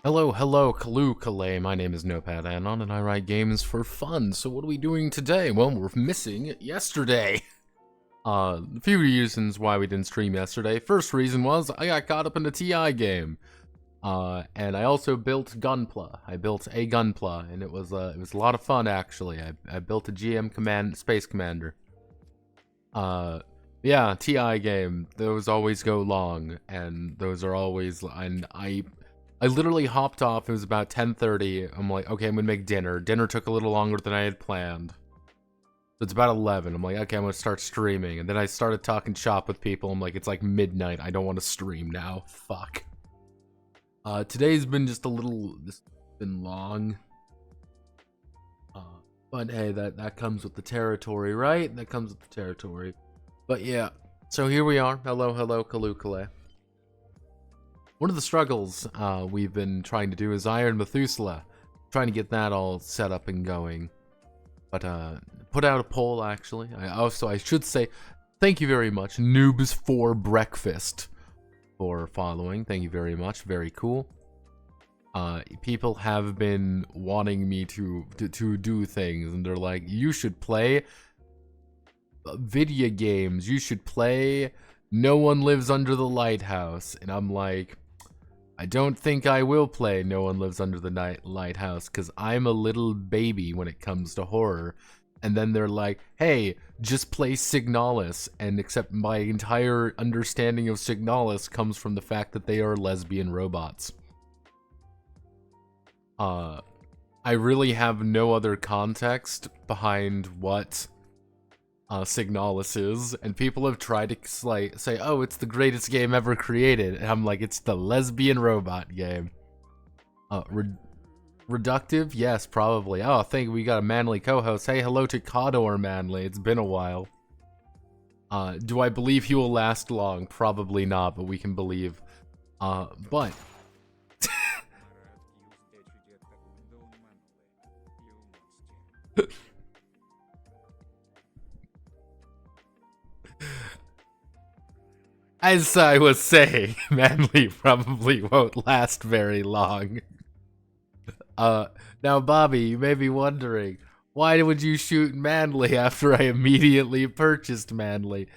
Hello, Kalukale. My name is Notepad Anon, and I write games for fun. So what are we doing today? Well, we're missing yesterday. A few reasons why we didn't stream yesterday. First reason was I got caught up in the TI game. And I also built Gunpla. I built a Gunpla, and it was a lot of fun actually. I built a GM Space Commander. Yeah, TI game. Those always go long, and those are always, and I literally hopped off. It was about 10:30. I'm like, okay, I'm gonna make dinner. Dinner took a little longer than I had planned. So it's about 11. I'm like, okay, I'm gonna start streaming. And then I started talking shop with people. I'm like, it's like midnight. I don't want to stream now. Fuck. Today's been just a little, this has been long. But hey, that comes with the territory, right? That comes with the territory. But yeah, so here we are. Hello, Kalukale. One of the struggles we've been trying to do is Iron Methuselah. Trying to get that all set up and going. But put out a poll actually. I should say thank you very much, Noobs for Breakfast, for following. Thank you very much. Very cool. People have been wanting me to do things, and they're like, you should play video games. You should play No One Lives Under the Lighthouse. And I'm like, I don't think I will play No One Lives Under the Lighthouse, because I'm a little baby when it comes to horror. And then they're like, hey, just play Signalis. And except my entire understanding of Signalis comes from the fact that they are lesbian robots. I really have no other context behind what Signalis is, and people have tried to like say, oh, it's the greatest game ever created, and I'm like, it's the lesbian robot game. Reductive? Yes, probably. Oh, thank you. We got a manly co-host. Hey, hello to Cador Manly. It's been a while. Do I believe he will last long? Probably not, but we can believe. But as I was saying, Manly probably won't last very long. Now, Bobby, you may be wondering, why would you shoot Manly after I immediately purchased Manly?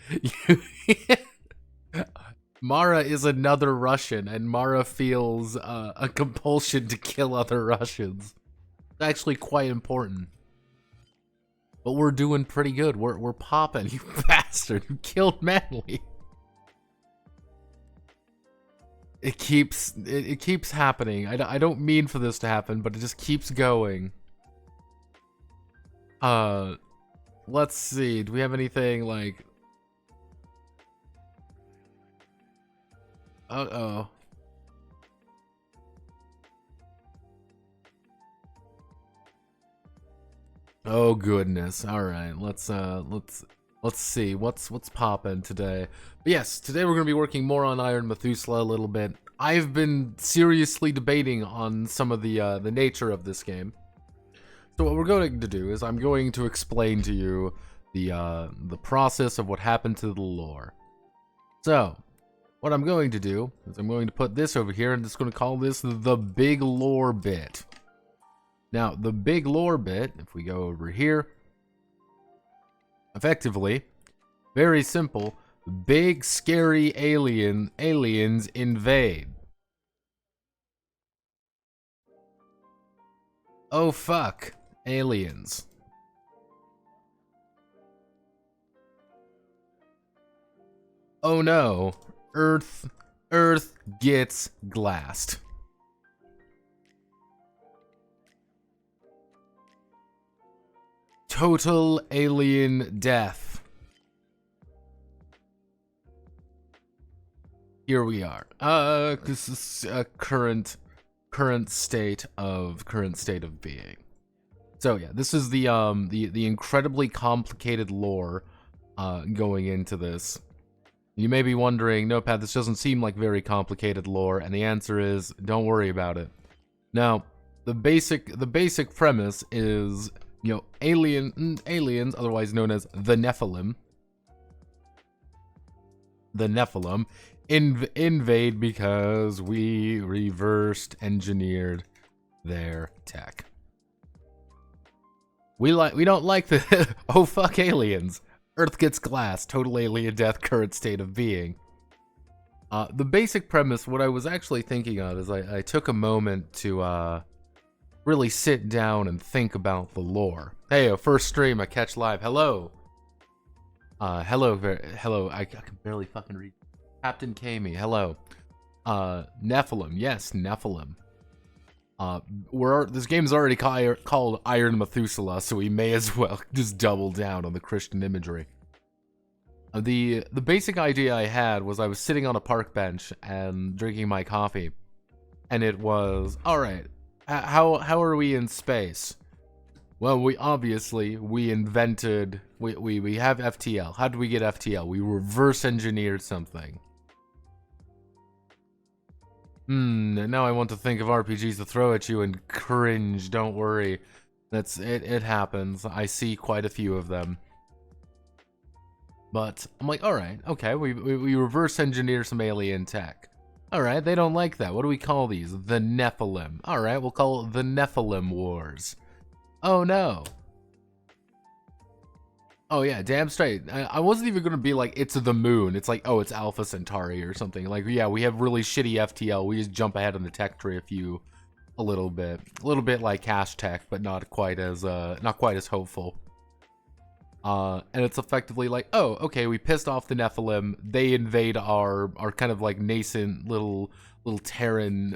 Mara is another Russian, and Mara feels a compulsion to kill other Russians. It's actually quite important. But we're doing pretty good. We're popping, you bastard. You killed Manly. It keeps happening. I don't mean for this to happen, but it just keeps going. Let's see. Do we have anything like... Uh-oh. Oh goodness. All right. Let's see what's poppin' today. But yes, today we're going to be working more on Iron Methuselah a little bit. I've been seriously debating on some of the nature of this game. So what we're going to do is I'm going to explain to you the process of what happened to the lore. So, what I'm going to do is I'm going to put this over here and just going to call this the big lore bit. Now, the big lore bit, if we go over here, effectively, very simple, big scary aliens invade. Oh fuck, aliens. Oh no, Earth gets glassed. Total alien death. Here we are. This is a current state of being. So yeah, this is the incredibly complicated lore going into this. You may be wondering, Notepad, this doesn't seem like very complicated lore, and the answer is, don't worry about it. Now, the basic premise is, you know, aliens, otherwise known as the Nephilim. the Nephilim invade because we reversed engineered their tech. We don't like the oh fuck aliens. Earth gets glass, total alien death, current state of being. The basic premise, what I was actually thinking of is I took a moment to really sit down and think about the lore. Hey, first stream, I catch live. Hello. Hello. I can barely fucking read. Captain Kami, hello. Nephilim, yes, Nephilim. This game's already called Iron Methuselah, so we may as well just double down on the Christian imagery. The basic idea I had was I was sitting on a park bench and drinking my coffee, and it was, all right, how are we in space? Well, we invented, we have FTL. How did we get FTL? We reverse engineered something. Now I want to think of RPGs to throw at you and cringe. Don't worry. It happens. I see quite a few of them. But I'm like, alright, okay, we reverse engineer some alien tech. Alright, they don't like that. What do we call these? The Nephilim. Alright, we'll call it the Nephilim Wars. Oh no. Oh yeah, damn straight. I wasn't even gonna be like, it's the moon. It's like, oh, it's Alpha Centauri or something. Like, yeah, we have really shitty FTL. We just jump ahead on the tech tree a little bit like Cash Tech, but not quite as hopeful. And it's effectively like, oh, okay, we pissed off the Nephilim. They invade our kind of like nascent little Terran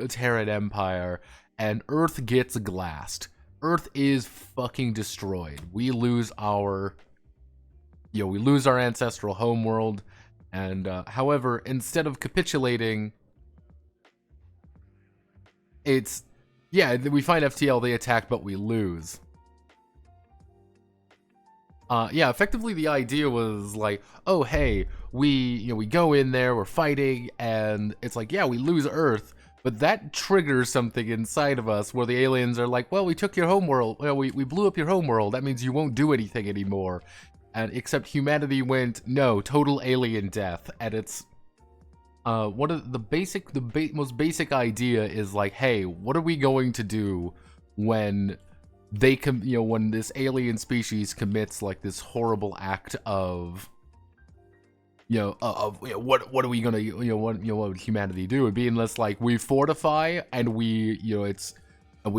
empire, and Earth gets glassed. Earth is fucking destroyed. We lose our ancestral homeworld, and however, instead of capitulating, we find FTL, they attack, but we lose. Effectively the idea was like, oh hey, we go in there, we're fighting, and it's like, yeah, we lose Earth, but that triggers something inside of us where the aliens are like, well, we took your homeworld, we blew up your homeworld, that means you won't do anything anymore. And except humanity went, no, total alien death. And it's one of the most basic idea is like, hey, what are we going to do when when this alien species commits like this horrible act of what are we gonna what would humanity do? It'd be unless like we fortify and we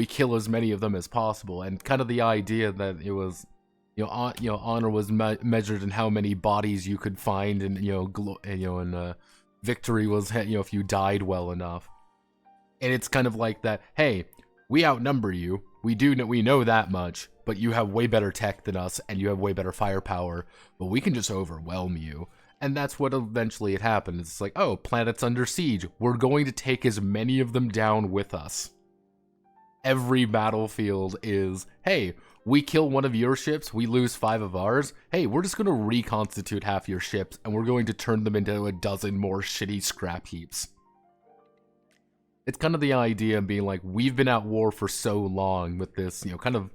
kill as many of them as possible. And kind of the idea that it was honor was measured in how many bodies you could find, and victory was if you died well enough. And it's kind of like that, hey, we outnumber you, we know that much, but you have way better tech than us and you have way better firepower, but we can just overwhelm you. And that's what eventually it happened. It's like, oh, planet's under siege, we're going to take as many of them down with us. Every battlefield is, hey, we kill one of your ships, we lose 5 of ours. Hey, we're just going to reconstitute half your ships, and we're going to turn them into a dozen more shitty scrap heaps. It's kind of the idea of being like, we've been at war for so long with this, kind of...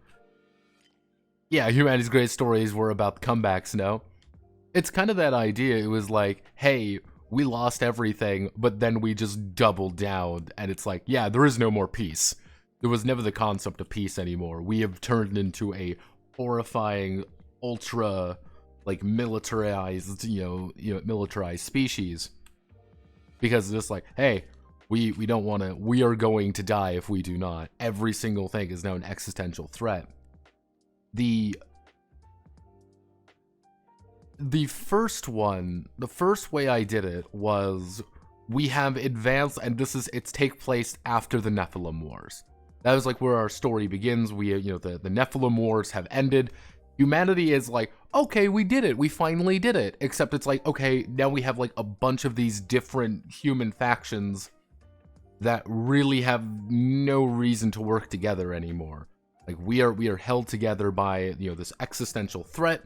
Yeah, humanity's greatest stories were about comebacks, no? It's kind of that idea. It was like, hey, we lost everything, but then we just doubled down, and it's like, yeah, there is no more peace. There was never the concept of peace anymore. We have turned into a horrifying, ultra, like, militarized, militarized species. Because it's just like, hey, we don't want to, we are going to die if we do not. Every single thing is now an existential threat. The first way I did it was, we have advanced, and it's take place after the Nephilim Wars. That was like where our story begins. We, the Nephilim Wars have ended. Humanity is like, okay, we did it. We finally did it. Except it's like, okay, now we have like a bunch of these different human factions that really have no reason to work together anymore. Like we are held together by, this existential threat.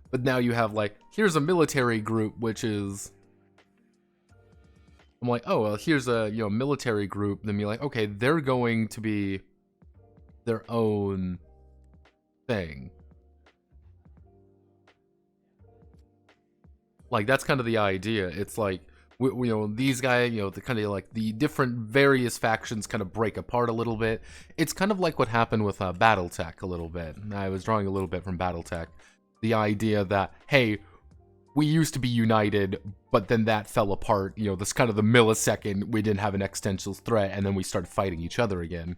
But now you have like, here's a military group, which is... I'm like, oh, well, here's a, military group. Then you're like, okay, they're going to be their own thing. Like, that's kind of the idea. It's like, you know, these guys, you know, the kind of like the different various factions kind of break apart a little bit. It's kind of like what happened with BattleTech a little bit. I was drawing a little bit from BattleTech. The idea that, hey, we used to be united, but then that fell apart. You know, this kind of the millisecond we didn't have an existential threat, and then we started fighting each other again.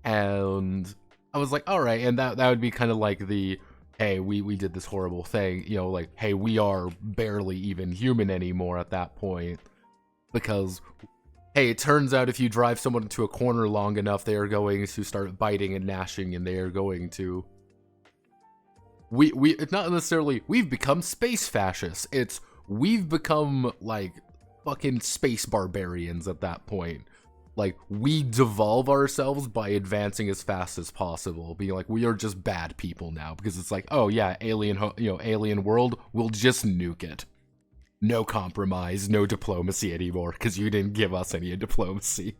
And I was like, all right, and that would be kind of like the, hey, we did this horrible thing, you know, like, hey, we are barely even human anymore at that point, because, hey, it turns out if you drive someone into a corner long enough, they are going to start biting and gnashing, and they are going to, it's not necessarily, we've become space fascists, it's, we've become, like, fucking space barbarians at that point. Like, we devolve ourselves by advancing as fast as possible, being like, we are just bad people now, because it's like, oh yeah, alien world, we'll just nuke it. No compromise, no diplomacy anymore, because you didn't give us any diplomacy.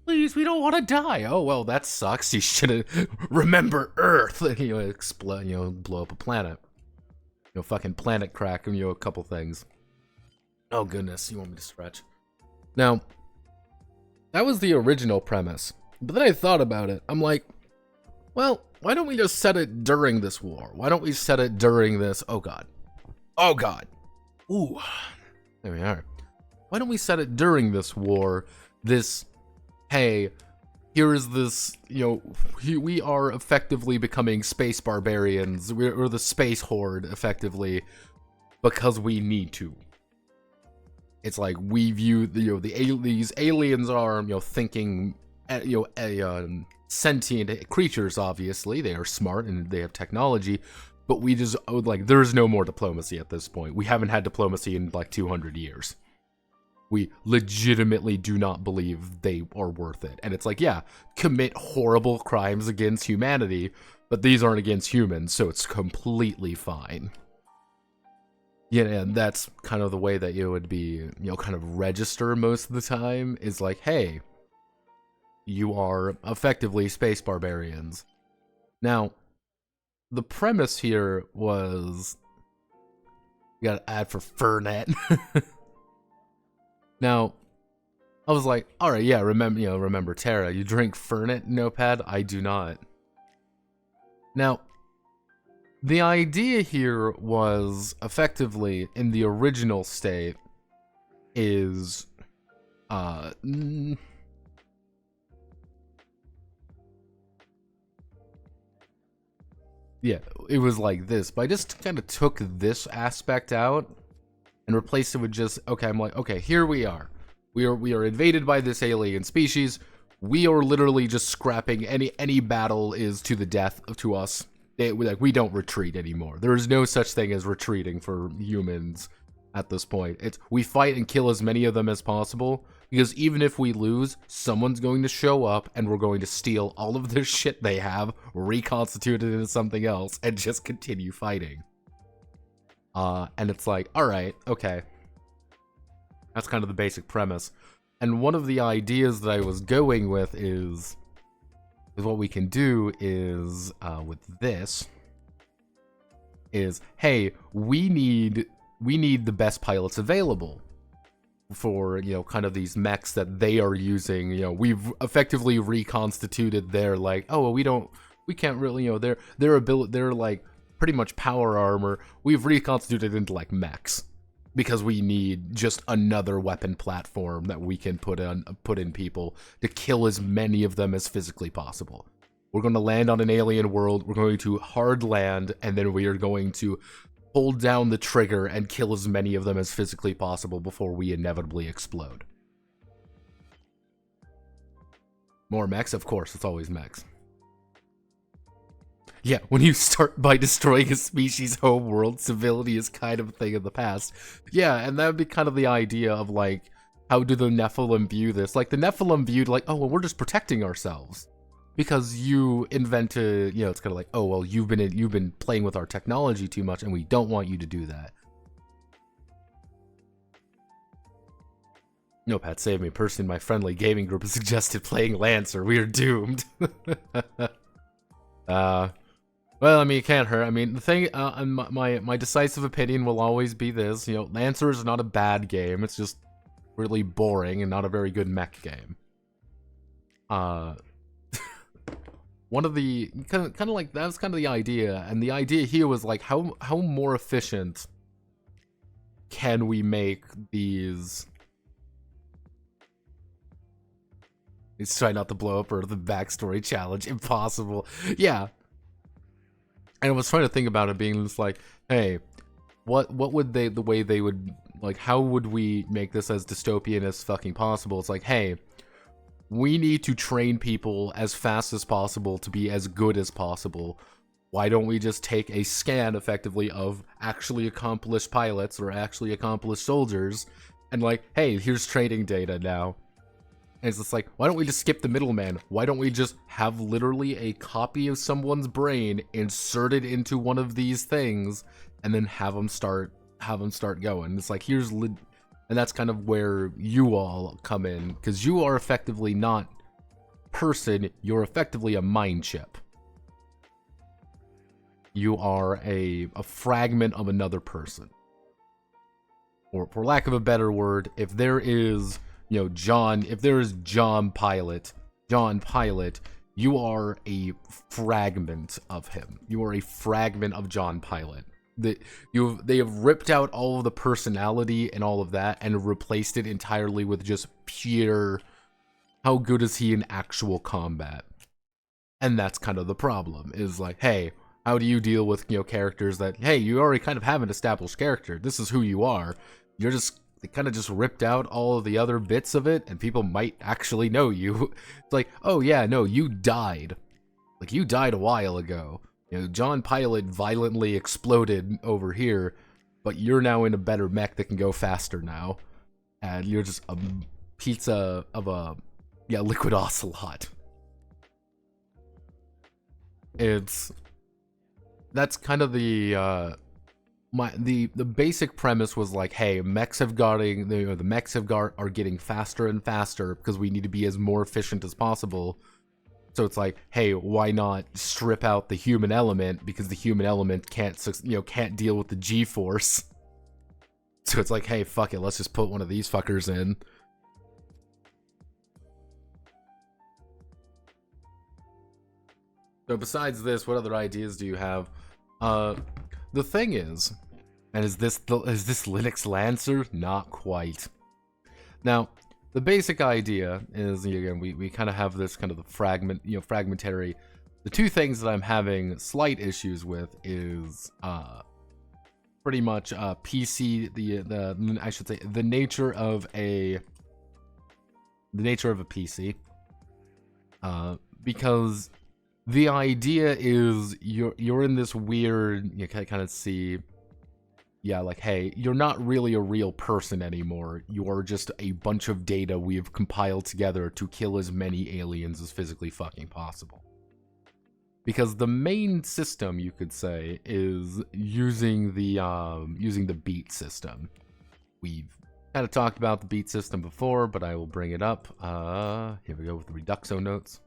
Please, we don't want to die. Oh, well, that sucks. You should have remember Earth. You know, explode, you know, blow up a planet. You know, fucking planet crack, and you know, a couple things. Oh goodness, you want me to stretch? Now, that was the original premise. But then I thought about it. I'm like, well, why don't we just set it during this war? Why don't we set it during this? Oh god. Oh god. Ooh. There we are. Why don't we set it during this war? This, hey, here is this, you know, we are effectively becoming space barbarians. We're the space horde, effectively, because we need to. It's like we view these aliens are, you know, thinking, you know, sentient creatures. Obviously, they are smart and they have technology, but we just like there's no more diplomacy at this point. We haven't had diplomacy in like 200 years. We legitimately do not believe they are worth it. And it's like, yeah, commit horrible crimes against humanity, but these aren't against humans, so it's completely fine. Yeah, and that's kind of the way that you would be, you know, kind of register most of the time, is like, hey, you are effectively space barbarians. Now, the premise here was, you got to add for Fernet. Now, I was like, all right, yeah, remember Terra, you drink Fernet, Notepad? I do not. Now, the idea here was effectively in the original state is yeah, it was like this, but I just kind of took this aspect out and replaced it with just, okay, I'm like, okay, here we are. We are invaded by this alien species. We are literally just scrapping any battle is to the death to us. We don't retreat anymore. There is no such thing as retreating for humans at this point. It's we fight and kill as many of them as possible, because even if we lose, someone's going to show up and we're going to steal all of their shit they have, reconstitute it into something else, and just continue fighting. And it's like, alright, okay. That's kind of the basic premise. And one of the ideas that I was going with is what we can do is, with this, is, hey, we need the best pilots available for, you know, kind of these mechs that they are using. You know, we've effectively reconstituted their, like, oh, well, we can't really, you know, they're like pretty much power armor. We've reconstituted into like mechs, because we need just another weapon platform that we can put in people to kill as many of them as physically possible. We're going to land on an alien world, we're going to hard land, and then we are going to hold down the trigger and kill as many of them as physically possible before we inevitably explode. More mechs? Of course, it's always mechs. Yeah, when you start by destroying a species' home world, civility is kind of a thing of the past. Yeah, and that would be kind of the idea of, like, how do the Nephilim view this? Like, the Nephilim viewed, like, oh, well, we're just protecting ourselves. Because you invented, you know, it's kind of like, oh, well, you've been playing with our technology too much, and we don't want you to do that. No, Pat, save me. A person in my friendly gaming group has suggested playing Lancer. We are doomed. Well, I mean, it can't hurt. I mean, the thing, and my decisive opinion will always be this. You know, Lancer is not a bad game. It's just really boring and not a very good mech game. One of the kind of like that was kind of the idea, and the idea here was like how more efficient can we make these? It's trying not to blow up or the backstory challenge. Impossible. Yeah. And I was trying to think about it being just like, hey, what would the way they would, like, how would we make this as dystopian as fucking possible? It's like, hey, we need to train people as fast as possible to be as good as possible. Why don't we just take a scan, effectively, of actually accomplished pilots or actually accomplished soldiers, and like, hey, here's training data now. And it's just like, why don't we just skip the middleman? Why don't we just have literally a copy of someone's brain inserted into one of these things, and then have them start going? It's like, and that's kind of where you all come in, because you are effectively not person, you're effectively a mind chip. You are a fragment of another person. Or for lack of a better word, if there is, you know, if there is John Pilot, you are a fragment of him. You are a fragment of John Pilot. They have ripped out all of the personality and all of that and replaced it entirely with just pure, how good is he in actual combat? And that's kind of the problem, is like, hey, how do you deal with, you know, characters that, hey, you already kind of have an established character. This is who you are. They kind of just ripped out all of the other bits of it, and people might actually know you. It's like, oh yeah, no, you died. Like, you died a while ago. You know, John Pilot violently exploded over here, but you're now in a better mech that can go faster now. And you're just a pizza of a, yeah, liquid ocelot. That's kind of the basic premise was like, hey, the mechs are getting faster and faster because we need to be as more efficient as possible. So it's like, hey, why not strip out the human element, because the human element can't deal with the G-force. So it's like, hey, fuck it, let's just put one of these fuckers in. So besides this, what other ideas do you have? The thing is, and is this Linux Lancer? Not quite. Now, the basic idea is, again, we kind of have this kind of the fragmentary. The two things that I'm having slight issues with is pretty much PC, I should say the nature of a PC, because the idea is you're in this weird, you kind of see, yeah, like, hey, you're not really a real person anymore. You are just a bunch of data we've compiled together to kill as many aliens as physically fucking possible. Because the main system, you could say, is using the beat system. We've kind of talked about the beat system before, but I will bring it up. Here we go with the Reduxo notes.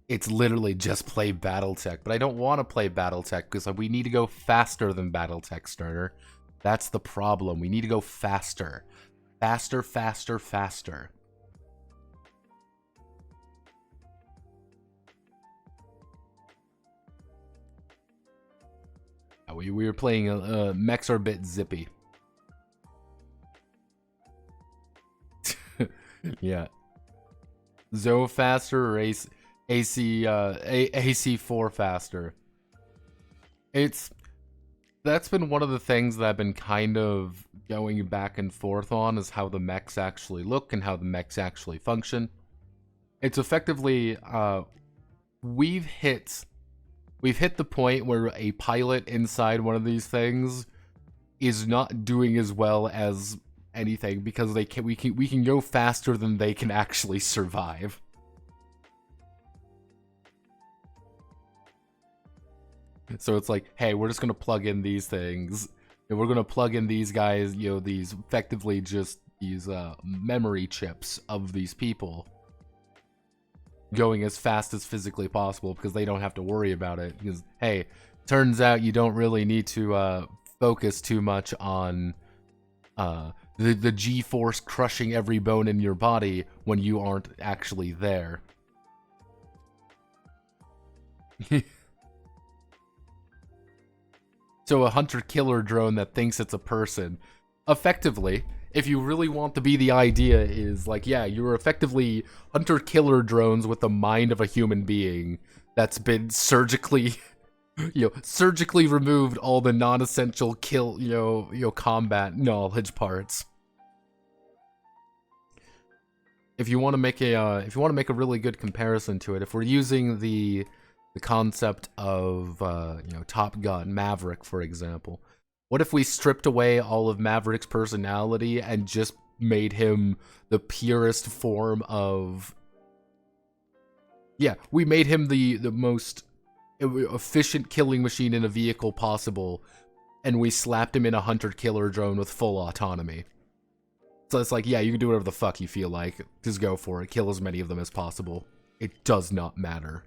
It's literally just play Battletech, but I don't want to play Battletech because we need to go faster than Battletech, Sterner. That's the problem. We need to go faster. Faster, faster, faster. We were playing mechs are a bit zippy. Yeah. Zo faster or AC4 faster. That's been one of the things that I've been kind of going back and forth on, is how the mechs actually look and how the mechs actually function. It's effectively we've hit the point where a pilot inside one of these things is not doing as well as anything, because we can go faster than they can actually survive. So it's like, hey, we're just gonna plug in these things, and we're gonna plug in these guys, you know, these effectively just these memory chips of these people, going as fast as physically possible because they don't have to worry about it. Because, hey, turns out you don't really need to focus too much on the G-force crushing every bone in your body when you aren't actually there. So a hunter-killer drone that thinks it's a person, effectively, if you really want to be, the idea is like, yeah, you're effectively hunter-killer drones with the mind of a human being that's been surgically, surgically removed all the non-essential combat knowledge parts. If you want to make a really good comparison to it, if we're using the concept of Top Gun Maverick, for example, what if we stripped away all of Maverick's personality and just made him the purest form of... Yeah, we made him the most efficient killing machine in a vehicle possible, and we slapped him in a hunter-killer drone with full autonomy. So it's like, yeah, you can do whatever the fuck you feel like. Just go for it. Kill as many of them as possible. It does not matter.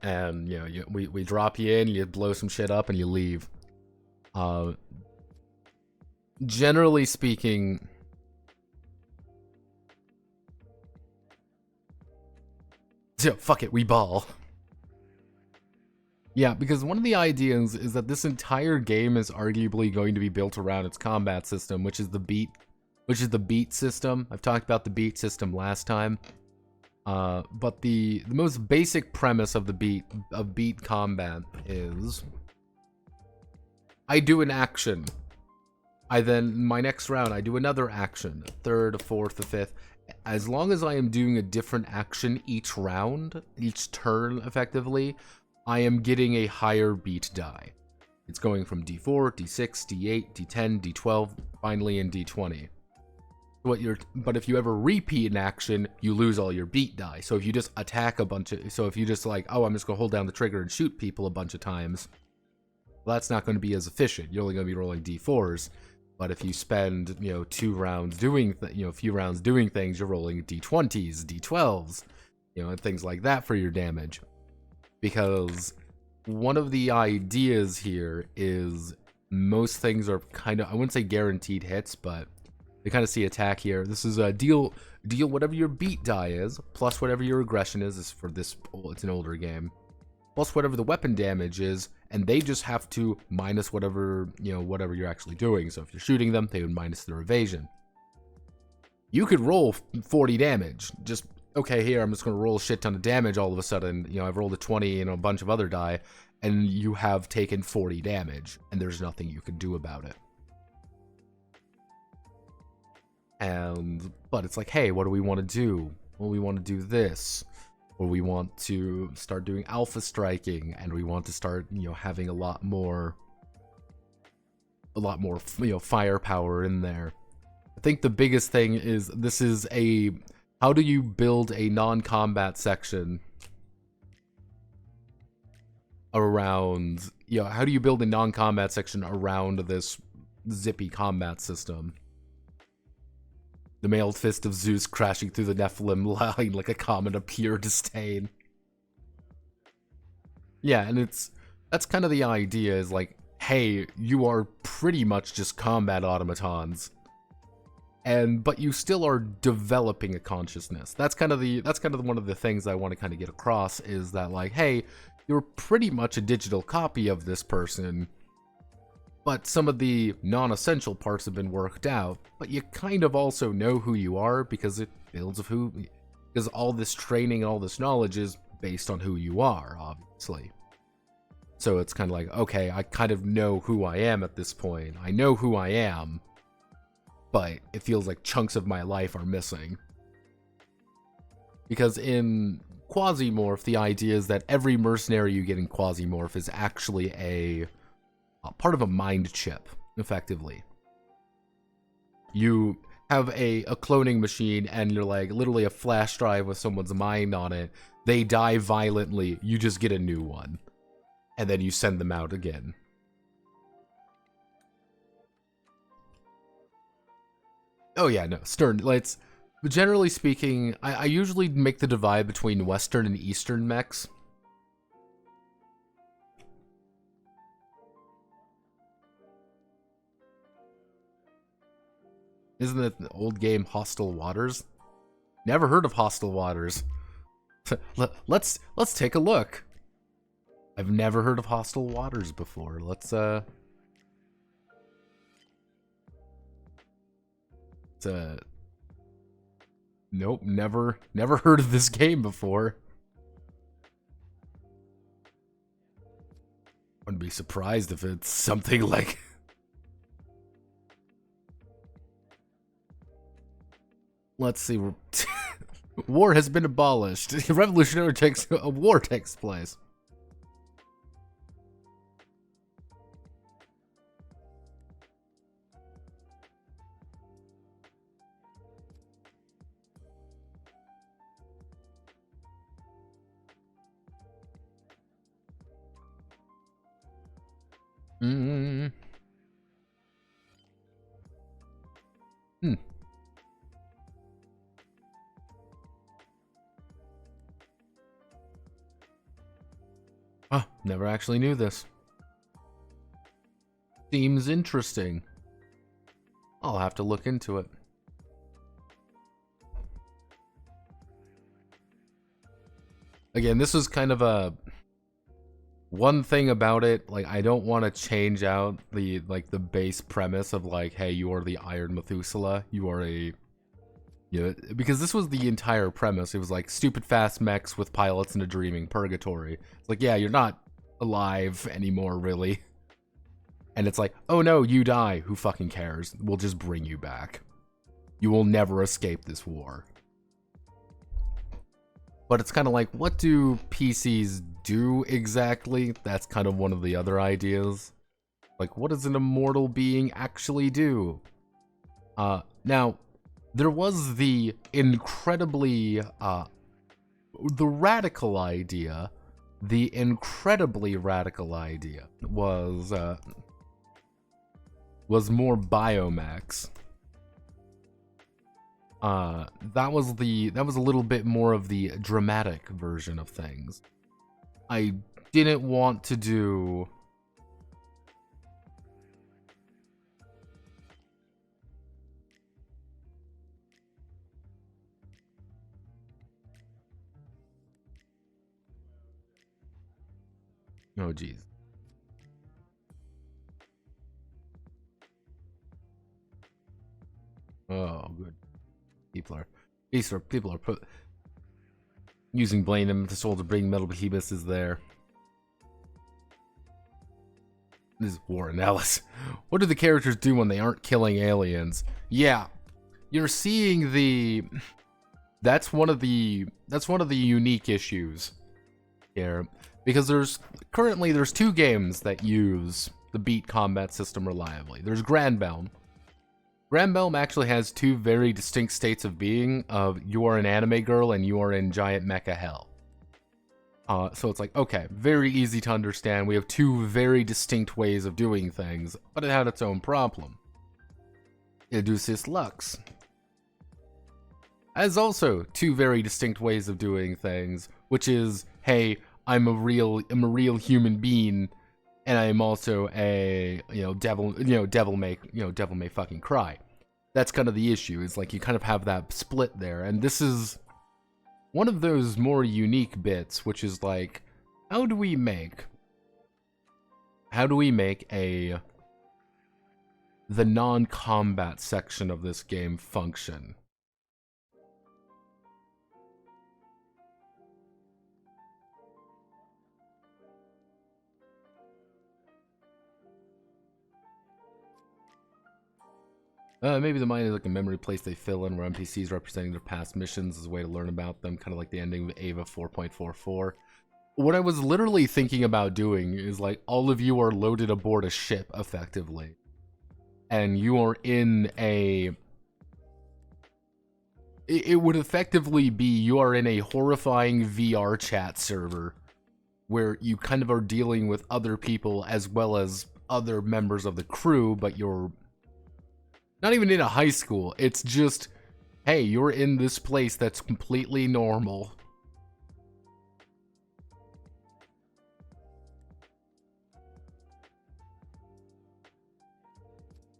And, we drop you in, you blow some shit up, and you leave. Generally speaking... Yeah, fuck it, we ball. Yeah, because one of the ideas is that this entire game is arguably going to be built around its combat system, which is the beat system. I've talked about the beat system last time. But the most basic premise of beat combat is I do an action. My next round, I do another action. A third, a fourth, a fifth. As long as I am doing a different action each round, each turn, effectively, I am getting a higher beat die. It's going from D4, D6, D8, D10, D12, finally in D20. But if you ever repeat an action, you lose all your beat die. So if you just attack if you just like, oh, I'm just gonna hold down the trigger and shoot people a bunch of times, well, that's not going to be as efficient. You're only going to be rolling D4s. But if you spend, 2 rounds doing, a few rounds doing things, you're rolling D20s, D12s, and things like that for your damage. Because one of the ideas here is most things are kind of, I wouldn't say guaranteed hits, but they kind of see attack here. This is a deal whatever your beat die is, plus whatever your aggression is for this, it's an older game, plus whatever the weapon damage is, and they just have to minus whatever, whatever you're actually doing. So if you're shooting them, they would minus their evasion. You could roll 40 damage. Just, okay, here, I'm just going to roll a shit ton of damage all of a sudden. I've rolled a 20 and a bunch of other die, and you have taken 40 damage, and there's nothing you can do about it. But it's like, hey, what do we want to do? Well, we want to do this. Or we want to start doing alpha striking, and we want to start, having a lot more, firepower in there. I think the biggest thing is how do you build a non-combat section around, how do you build a non-combat section around this zippy combat system? The mailed fist of Zeus crashing through the Nephilim line like a comet of pure disdain. Yeah, and that's kind of the idea, is like, hey, you are pretty much just combat automatons. But you still are developing a consciousness. That's kind of one of the things I want to kind of get across, is that, like, hey, you're pretty much a digital copy of this person, but some of the non-essential parts have been worked out, but you kind of also know who you are because because all this training and all this knowledge is based on who you are, obviously. So it's kind of like, okay, I kind of know who I am at this point. I know who I am, but it feels like chunks of my life are missing. Because in Quasimorph, the idea is that every mercenary you get in Quasimorph is actually a part of a mind chip, effectively. You have a cloning machine, and you're like literally a flash drive with someone's mind on it. They die violently, you just get a new one. And then you send them out again. Oh yeah, no, Stern, But generally speaking, I usually make the divide between Western and Eastern mechs. Isn't it the old game Hostile Waters? Never heard of Hostile Waters. Let's take a look. I've never heard of Hostile Waters before. Nope, never heard of this game before. I wouldn't be surprised if it's something like let's see. War has been abolished. A war takes place. Oh, never actually knew this. Seems interesting. I'll have to look into it. Again, this was kind of a one thing about it, like I don't want to change out the base premise of like, hey, you are the Iron Methuselah, you are a because this was the entire premise. It was like stupid fast mechs with pilots in a dreaming purgatory. It's like, yeah, you're not alive anymore, really. And it's like, oh no, you die. Who fucking cares? We'll just bring you back. You will never escape this war. But it's kind of like, what do PCs do exactly? That's kind of one of the other ideas. Like, what does an immortal being actually do? Now, there was the incredibly, the radical idea. The incredibly radical idea was more biomechs. That was a little bit more of the dramatic version of things. I didn't want to do oh geez. Oh good. People are using blame him to soul to bring metal behemoths is there. This is Warren Ellis. What do the characters do when they aren't killing aliens? Yeah, you're seeing the. That's one of the unique issues here, because there's two games that use the beat combat system reliably. There's Granbelm. Granbelm actually has two very distinct states of being, of you are an anime girl and you are in giant mecha hell. So it's like, okay, very easy to understand. We have two very distinct ways of doing things, but it had its own problem. Edusis Lux has also two very distinct ways of doing things, which is, hey, I'm a real human being, and I'm also a devil may fucking cry. That's kind of the issue. Is like you kind of have that split there, and this is one of those more unique bits, which is like, how do we make the non-combat section of this game function? Maybe the mind is like a memory place they fill in where NPCs representing their past missions is a way to learn about them, kind of like the ending of Ava 4.44. What I was literally thinking about doing is like, all of you are loaded aboard a ship, effectively. And you are in a... It would effectively be you are in a horrifying VR chat server where you kind of are dealing with other people as well as other members of the crew, but you're not even in a high school. It's just hey, you're in this place that's completely normal.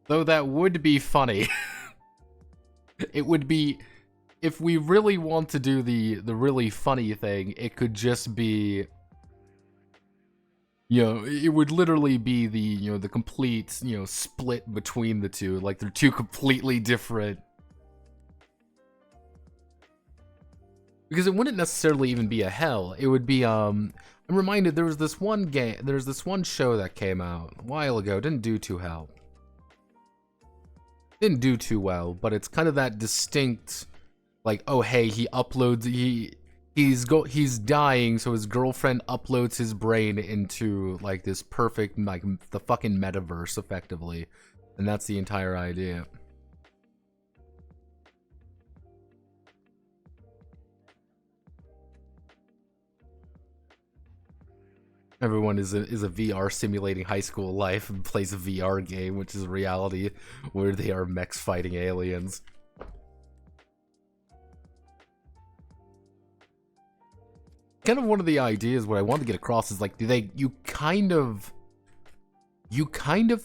Though that would be funny. It would be, if we really want to do the really funny thing, it could just be, you know, it would literally be the, you know, the complete, you know, split between the two. Like, they're two completely different. Because it wouldn't necessarily even be a hell. It would be, I'm reminded there was this one show that came out a while ago, didn't do too well, but it's kind of that distinct, like, oh hey, he uploads, he's dying, so his girlfriend uploads his brain into like this perfect, like, the fucking metaverse effectively, and that's the entire idea. Everyone is a VR simulating high school life and plays a VR game, which is reality, where they are mechs fighting aliens. Kind of one of the ideas, what I want to get across is like, you kind of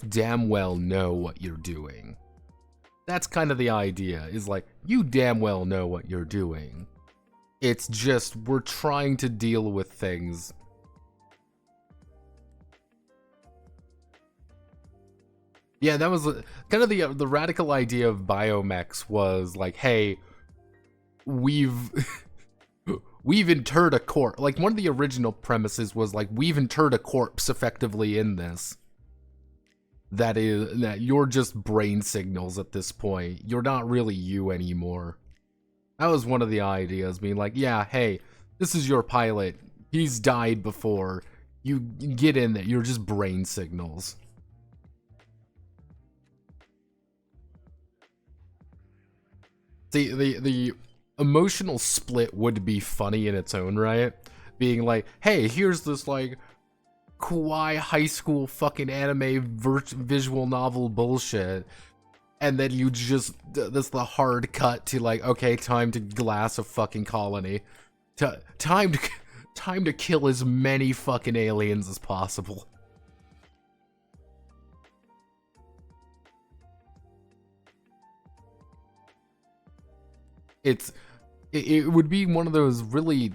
damn well know what you're doing. That's kind of the idea, is like, you damn well know what you're doing. It's just, we're trying to deal with things. Yeah, that was kind of the radical idea of biomechs, was like, hey, we've interred a corpse. Like, one of the original premises was like, we've interred a corpse effectively in this. That you're just brain signals at this point. You're not really you anymore. That was one of the ideas, being like, yeah, hey, this is your pilot. He's died before. You get in there. You're just brain signals. The emotional split would be funny in its own right. Being like, hey, here's this, like, kawaii high school fucking anime visual novel bullshit. And then you just, that's the hard cut to, like, okay, time to glass a fucking colony. Time to kill as many fucking aliens as possible. It would be one of those really,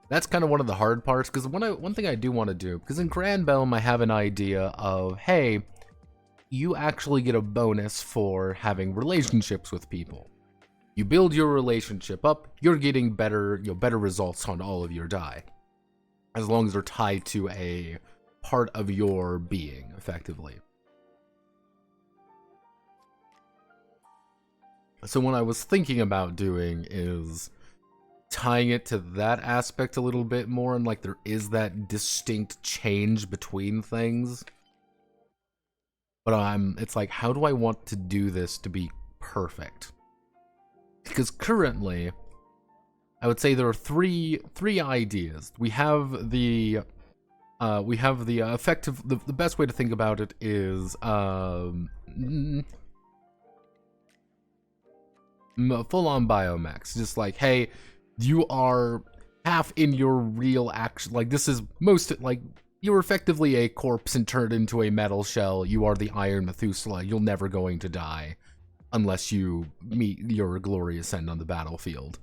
that's kind of one of the hard parts, because one thing I do want to do, because in Grand Belm I have an idea of, hey, you actually get a bonus for having relationships with people. You build your relationship up, you're getting better, better results on all of your die, as long as they're tied to a part of your being, effectively. So what I was thinking about doing is tying it to that aspect a little bit more, and like, there is that distinct change between things. But it's like, how do I want to do this to be perfect? Because currently, I would say there are three ideas. We have the effective, the best way to think about it is full-on biomechs. Just like, hey, you are half in your real action. Like, this is most, like, you're effectively a corpse and turned into a metal shell. You are the Iron Methuselah. You're never going to die unless you meet your glorious end on the battlefield.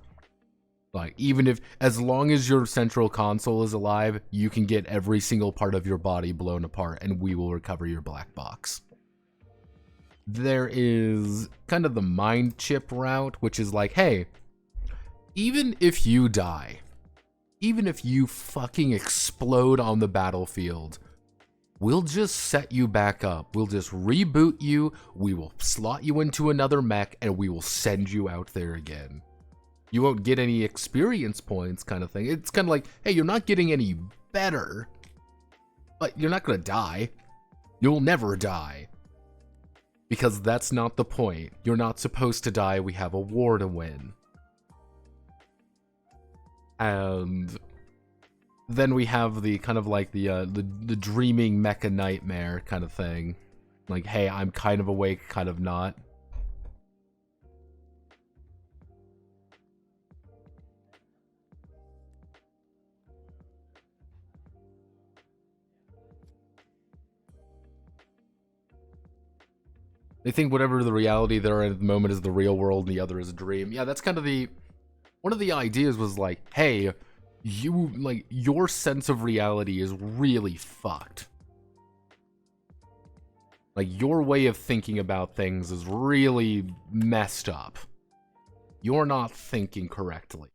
Like, even if, as long as your central console is alive, you can get every single part of your body blown apart and we will recover your black box. There is kind of the mind chip route, which is like, hey, even if you die, even if you fucking explode on the battlefield, we'll just set you back up. We'll just reboot you, we will slot you into another mech, and we will send you out there again. You won't get any experience points, kind of thing. It's kind of like, hey, you're not getting any better, but you're not gonna die. You'll never die. Because that's not the point. You're not supposed to die, we have a war to win. And then we have the kind of like the dreaming mecha nightmare kind of thing. Like, hey, I'm kind of awake, kind of not. They think whatever the reality they're in at the moment is the real world and the other is a dream. Yeah, that's kind of one of the ideas was like, hey, your sense of reality is really fucked. Like, your way of thinking about things is really messed up. You're not thinking correctly.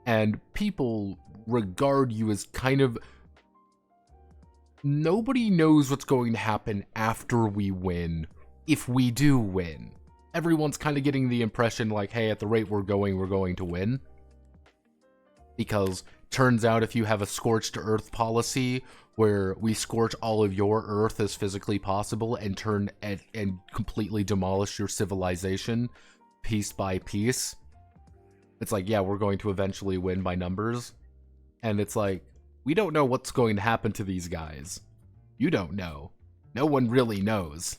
And people regard you as kind of... Nobody knows what's going to happen after we win, if we do win. Everyone's kind of getting the impression like, hey, at the rate we're going to win. Because turns out if you have a scorched earth policy where we scorch all of your earth as physically possible and and completely demolish your civilization piece by piece, it's like, yeah, we're going to eventually win by numbers. And it's like, we don't know what's going to happen to these guys. You don't know. No one really knows.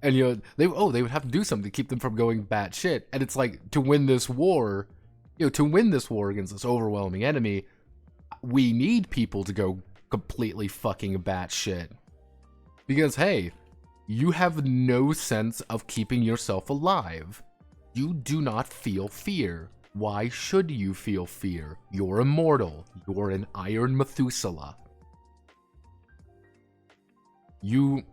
And, you know, they would have to do something to keep them from going batshit. And it's like, to win this war, to win this war against this overwhelming enemy, we need people to go completely fucking batshit. Because, hey, you have no sense of keeping yourself alive. You do not feel fear. Why should you feel fear? You're immortal. You're an Iron Methuselah. You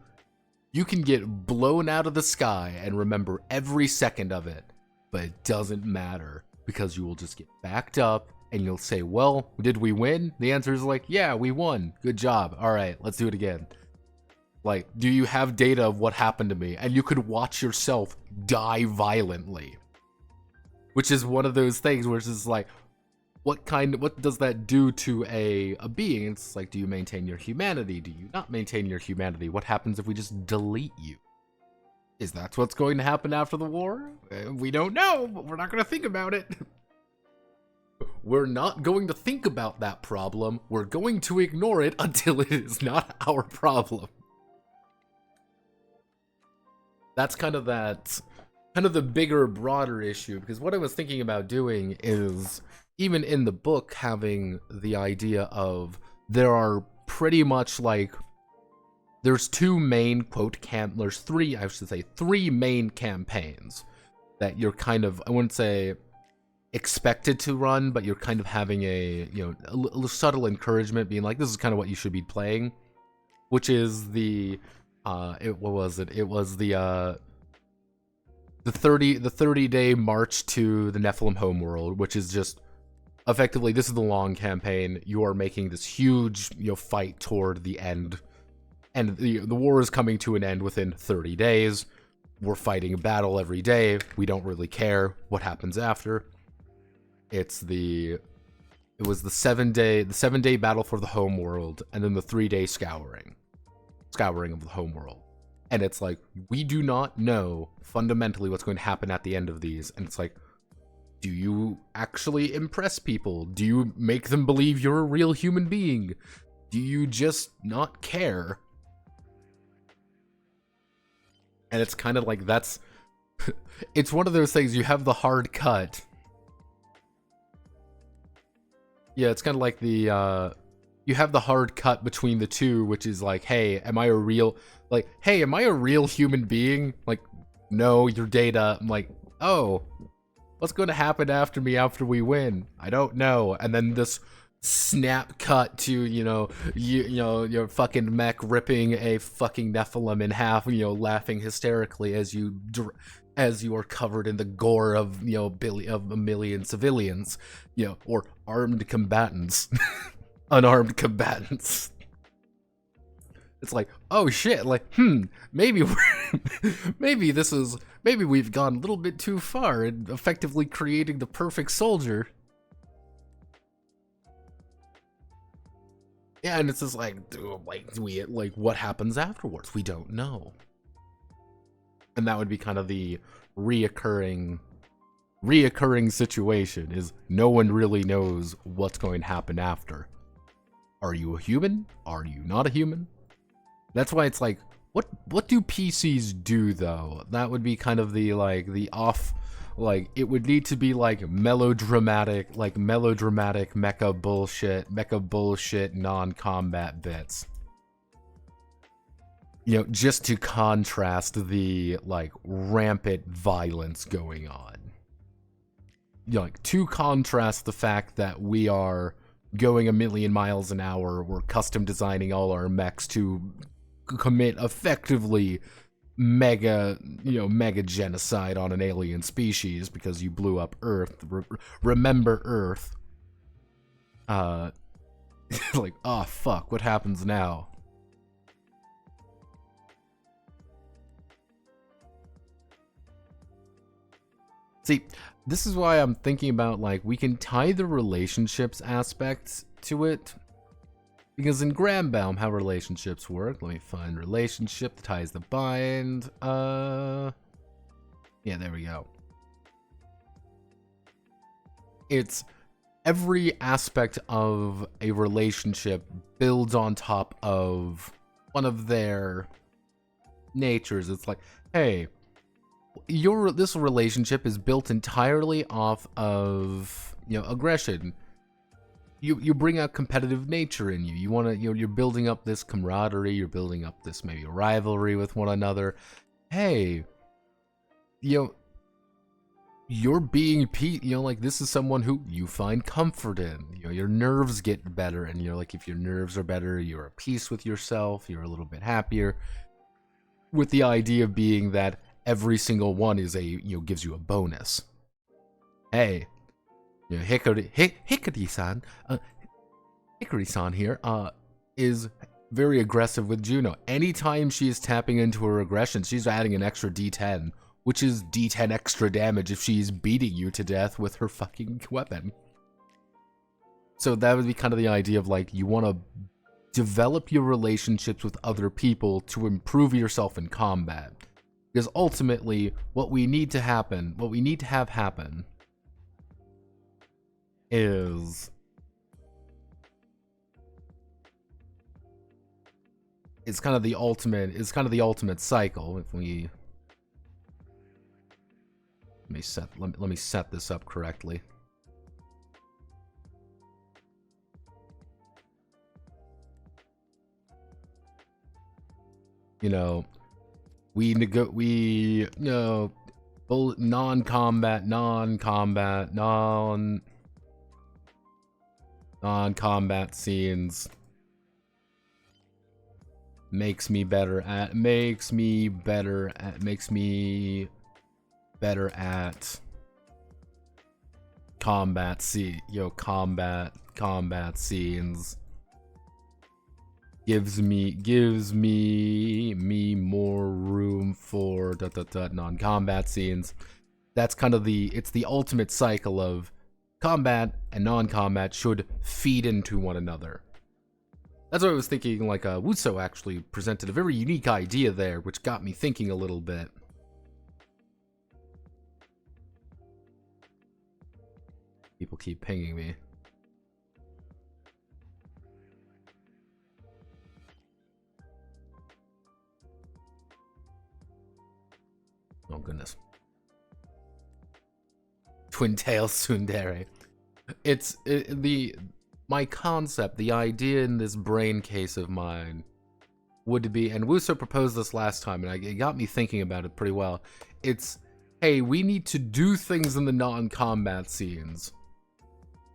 can get blown out of the sky and remember every second of it, but it doesn't matter because you will just get backed up and you'll say, well, did we win? The answer is like, yeah, we won. Good job. All right, let's do it again. Like, do you have data of what happened to me? And you could watch yourself die violently. Which is one of those things where it's just like, what does that do to a being? It's like, do you maintain your humanity? Do you not maintain your humanity? What happens if we just delete you? Is that what's going to happen after the war? We don't know, but we're not going to think about it. We're not going to think about that problem. We're going to ignore it until it is not our problem. That's kind of the bigger, broader issue, because what I was thinking about doing is, even in the book, having the idea of there are pretty much like, there's two main, quote, there's three main campaigns that you're kind of, I wouldn't say expected to run, but you're kind of having a little subtle encouragement, being like, this is kind of what you should be playing, which is the, what was it? It was the 30-day march to the Nephilim homeworld, which is just effectively, this is the long campaign. You are making this huge, fight toward the end, and the war is coming to an end within 30 days. We're fighting a battle every day. We don't really care what happens after. It was the 7-day battle for the homeworld, and then the 3-day scouring of the homeworld. And it's like, we do not know fundamentally what's going to happen at the end of these. And it's like, do you actually impress people? Do you make them believe you're a real human being? Do you just not care? And it's kind of like, it's one of those things, you have the hard cut. Yeah, it's kind of like you have the hard cut between the two, which is like, hey, am I a real human being? Like, no, your data. I'm like, oh, what's going to happen after we win? I don't know. And then this snap cut to, your fucking mech ripping a fucking Nephilim in half, laughing hysterically as you are covered in the gore of, a million civilians, or armed combatants, unarmed combatants. It's like, oh shit, like, maybe we've gone a little bit too far in effectively creating the perfect soldier. Yeah, and it's just like, what happens afterwards? We don't know. And that would be kind of the reoccurring situation, is no one really knows what's going to happen after. Are you a human? Are you not a human? That's why it's like, what do PCs do though? That would be kind of the it would need to be like melodramatic mecha bullshit non-combat bits. You know, just to contrast the, like, rampant violence going on. You know, like, to contrast the fact that we are going 1,000,000 miles an hour, we're custom designing all our mechs to commit effectively mega genocide on an alien species because you blew up Earth. Remember Earth. Like, oh fuck, what happens now? See, this is why I'm thinking about, like, we can tie the relationships aspects to it. Because in Grambaum, how relationships work, let me find relationship that ties the bind. Yeah, there we go. It's every aspect of a relationship builds on top of one of their natures. It's like, hey, this relationship is built entirely off of, you know, aggression. You bring out competitive nature in you. You want to, you're building up this camaraderie. You're building up this maybe rivalry with one another. Hey, you know, you're being, you know, like, this is someone who you find comfort in. You know, your nerves get better, and you're like, if your nerves are better, you're at peace with yourself. You're a little bit happier. With the idea being that every single one is gives you a bonus. Hey, you know, Hikari-san, Hikari-san here, is very aggressive with Juno. Anytime she is tapping into her aggression, she's adding an extra D10, which is D10 extra damage if she's beating you to death with her fucking weapon. So that would be kind of the idea of, like, you want to develop your relationships with other people to improve yourself in combat. Because ultimately, what we need to have happen is it's kind of the ultimate cycle. If we let me set this up correctly. You know, non-combat scenes makes me better at combat scenes. Gives me more room for non-combat scenes. That's kind of it's the ultimate cycle of combat and non-combat should feed into one another. That's what I was thinking. Like, Wuso actually presented a very unique idea there, which got me thinking a little bit. People keep pinging me. Oh goodness. Twin Tail Tsundere. My concept, the idea in this brain case of mine would be, and Wuso proposed this last time, and it got me thinking about it pretty well. It's, hey, we need to do things in the non-combat scenes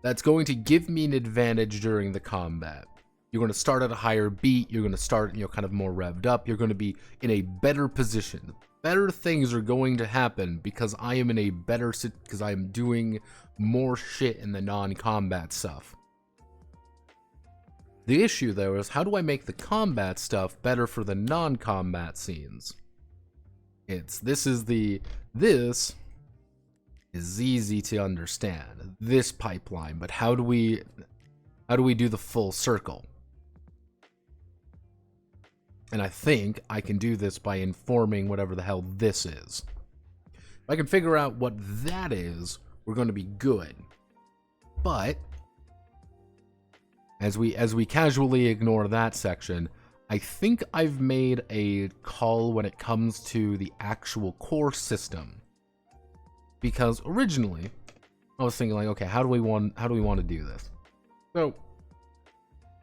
that's going to give me an advantage during the combat. You're going to start at a higher beat. You're going to start, kind of more revved up. You're going to be in a better position. Better things are going to happen because I am in a better because I am doing more shit in the non-combat stuff. The issue, though, is how do I make the combat stuff better for the non-combat scenes? This is easy to understand, this pipeline, but how do we do the full circle? And I think I can do this by informing whatever the hell this is. If I can figure out what that is, we're going to be good. But as we casually ignore that section, I think I've made a call when it comes to the actual core system. Because originally, I was thinking, like, okay, how do we want to do this? So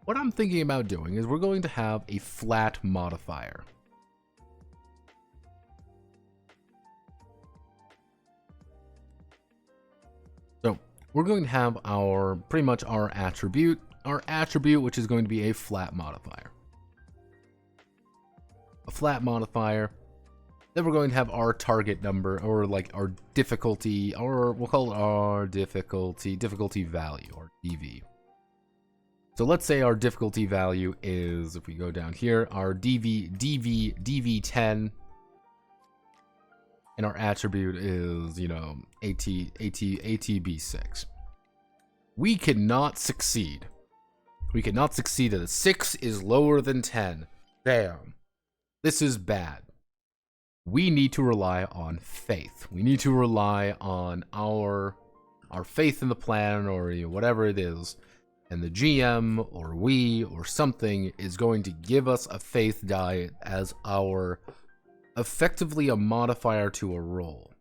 what I'm thinking about doing is we're going to have a flat modifier. we're going to have pretty much our attribute, which is going to be a flat modifier. A flat modifier. Then we're going to have our target number, or like our difficulty, or we'll call it our difficulty value, or DV. So let's say our difficulty value is, if we go down here, our DV10, and our attribute is, you know, ATB6. We cannot succeed. We cannot succeed at it. 6 is lower than 10. Damn. This is bad. We need to rely on faith. We need to rely on our faith in the plan, or you know, whatever it is. And the GM, or we, or something is going to give us a faith die as our, effectively a modifier to a roll.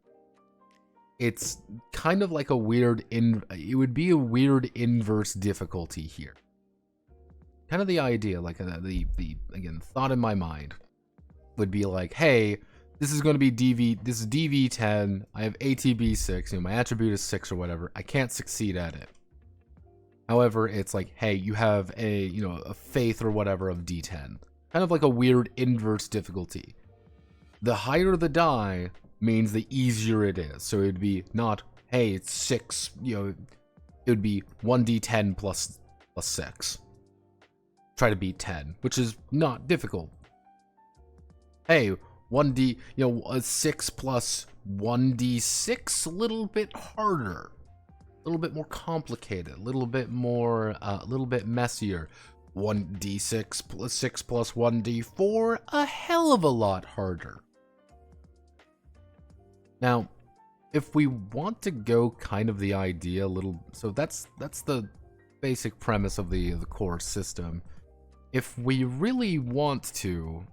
It's kind of like a weird, it would be a weird inverse difficulty here. Kind of the idea, like the again, thought in my mind would be like, hey, this is going to be this is DV10, I have ATB6, you know, my attribute is 6 or whatever, I can't succeed at it. However, it's like, hey, you have a, you know, a faith or whatever of D10. Kind of like a weird inverse difficulty. The higher the die means the easier it is. So it'd be not, hey, it's 6, you know, it would be 1d10 plus 6. Try to beat 10, which is not difficult. Hey, 1d, you know, a 6 plus 1d6, a little bit harder. A little bit more complicated, a little bit more, a little bit messier. 1d6 plus 6 plus 1d4, a hell of a lot harder. Now, if we want to go kind of the idea a little, so that's the basic premise of the core system. If we really want to,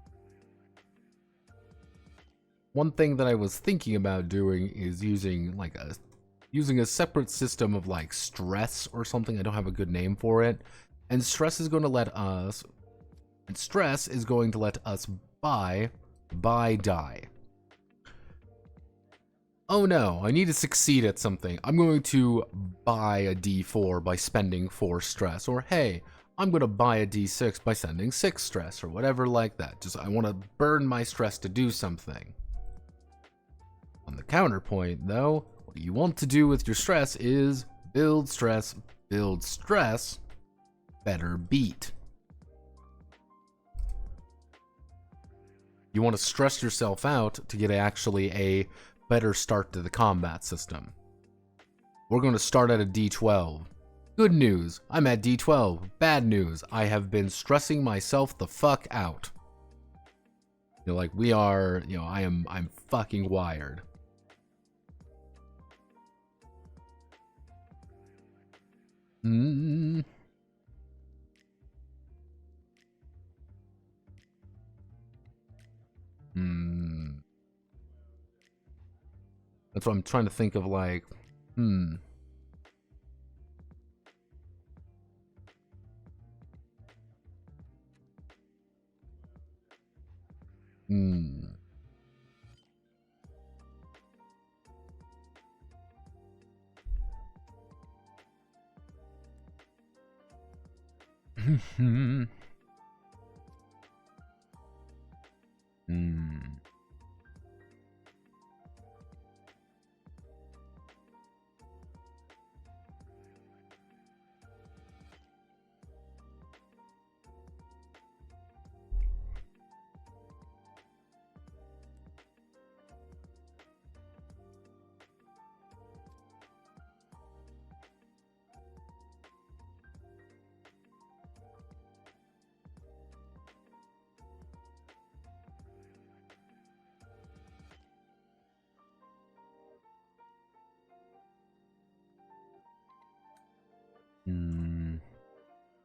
one thing that I was thinking about doing is using a separate system of like stress or something. I don't have a good name for it. And stress is going to let us buy die. Oh no, I need to succeed at something. I'm going to buy a D4 by spending 4 stress. Or hey, I'm going to buy a D6 by spending 6 stress, or whatever like that. Just I want to burn my stress to do something. On the counterpoint though, what you want to do with your stress is build stress, better beat. You want to stress yourself out to get actually a better start to the combat system. We're going to start at a D12. Good news, I'm at D12. Bad news, I have been stressing myself the fuck out. You know, like we are, you know, I'm fucking wired. That's what I'm trying to think of, like,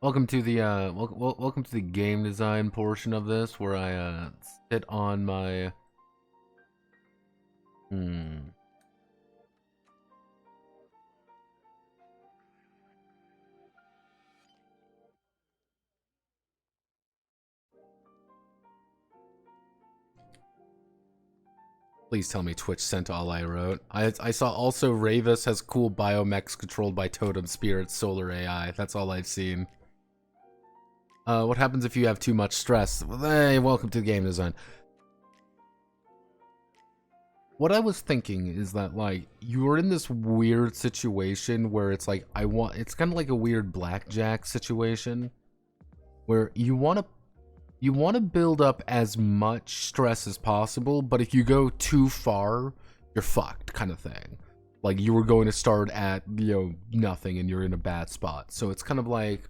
Welcome to the welcome to the game design portion of this, where I sit on my Please tell me Twitch sent all I wrote. I saw also Ravis has cool biomechs controlled by totem spirits, solar AI. That's all I've seen. What happens if you have too much stress? Hey, welcome to game design. What I was thinking is that, like, you're in this weird situation where it's like, it's kind of like a weird blackjack situation where you want to build up as much stress as possible, but if you go too far, you're fucked, kind of thing. Like, you were going to start at, nothing and you're in a bad spot. So it's kind of like,